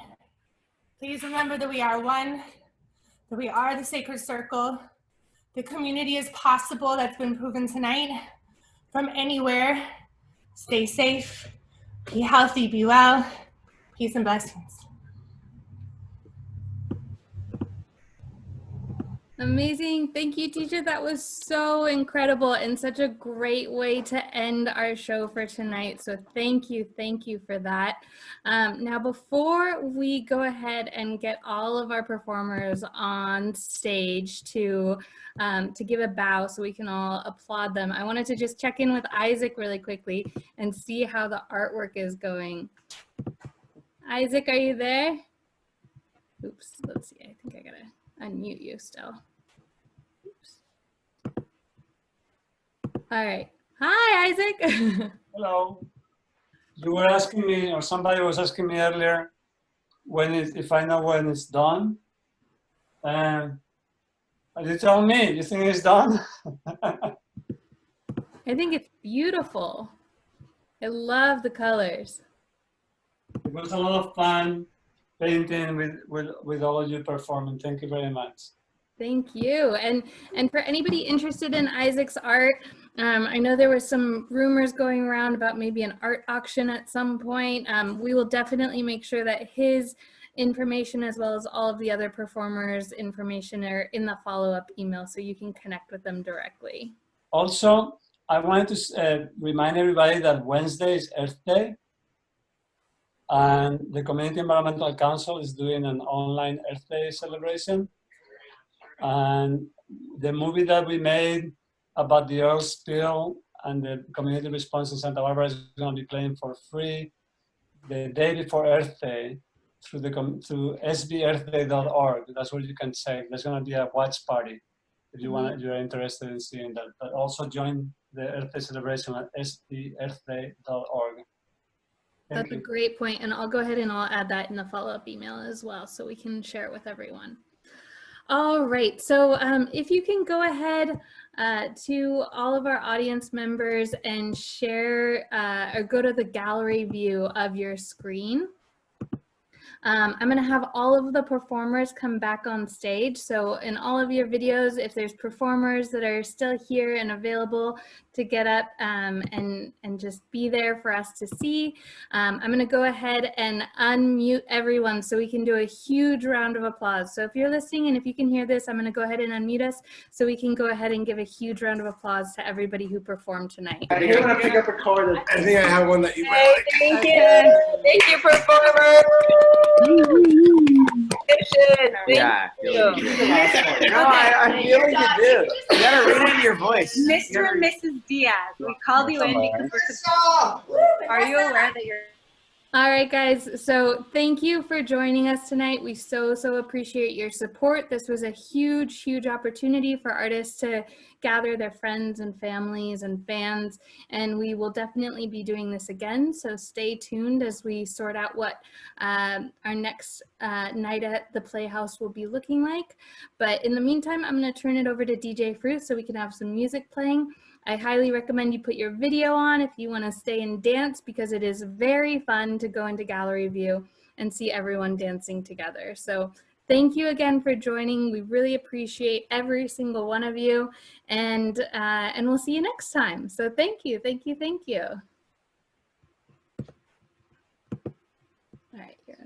Please remember that we are one, that we are the sacred circle. The community is possible, that's been proven tonight. From anywhere, stay safe, be healthy, be well. Peace and blessings. Amazing. Thank you, teacher. That was so incredible and such a great way to end our show for tonight. So thank you for that. Now, before we go ahead and get all of our performers on stage to give a bow so we can all applaud them, I wanted to just check in with Isaac really quickly and see how the artwork is going. Isaac, are you there? Oops, let's see. I think I gotta unmute you still. Oops. All right. Hi, Isaac. Hello. You were asking me, or somebody was asking me earlier, if I know when it's done. You tell me, you think it's done? I think it's beautiful. I love the colors. It was a lot of fun painting with all of you performing. Thank you very much. Thank you. And for anybody interested in Isaac's art, I know there were some rumors going around about maybe an art auction at some point. We will definitely make sure that his information as well as all of the other performers' information are in the follow-up email so you can connect with them directly. Also, I wanted to remind everybody that Wednesday is Earth Day, and the Community Environmental Council is doing an online Earth Day celebration. And the movie that we made about the oil spill and the community response in Santa Barbara is going to be playing for free the day before Earth Day through sbearthday.org. That's where you can save. There's going to be a watch party if you're interested in seeing that. But also join the Earth Day celebration at sbearthday.org. That's a great point, and I'll go ahead and I'll add that in the follow-up email as well so we can share it with everyone. All right, so if you can go ahead to all of our audience members and share or go to the gallery view of your screen. I'm going to have all of the performers come back on stage. So in all of your videos, if there's performers that are still here and available to get up and just be there for us to see, I'm going to go ahead and unmute everyone so we can do a huge round of applause. So if you're listening and if you can hear this, I'm going to go ahead and unmute us so we can go ahead and give a huge round of applause to everybody who performed tonight. I think I'm gonna pick up a card. I think I have one that you Hey, thank you. Thank you, performers. Yeah. you. No, I feel like you do. You gotta read it in your voice. Mr. and Mrs. Diaz, we called you in because are you aware that you're All right, guys, so thank you for joining us tonight. We so appreciate your support. This was a huge opportunity for artists to gather their friends and families and fans, and we will definitely be doing this again, so stay tuned as we sort out what our next night at the Playhouse will be looking like. But in the meantime, I'm going to turn it over to DJ Fruit so we can have some music playing. I highly recommend you put your video on if you want to stay and dance, because it is very fun to go into gallery view and see everyone dancing together. So thank you again for joining. We really appreciate every single one of you, and we'll see you next time. So thank you. All right, here.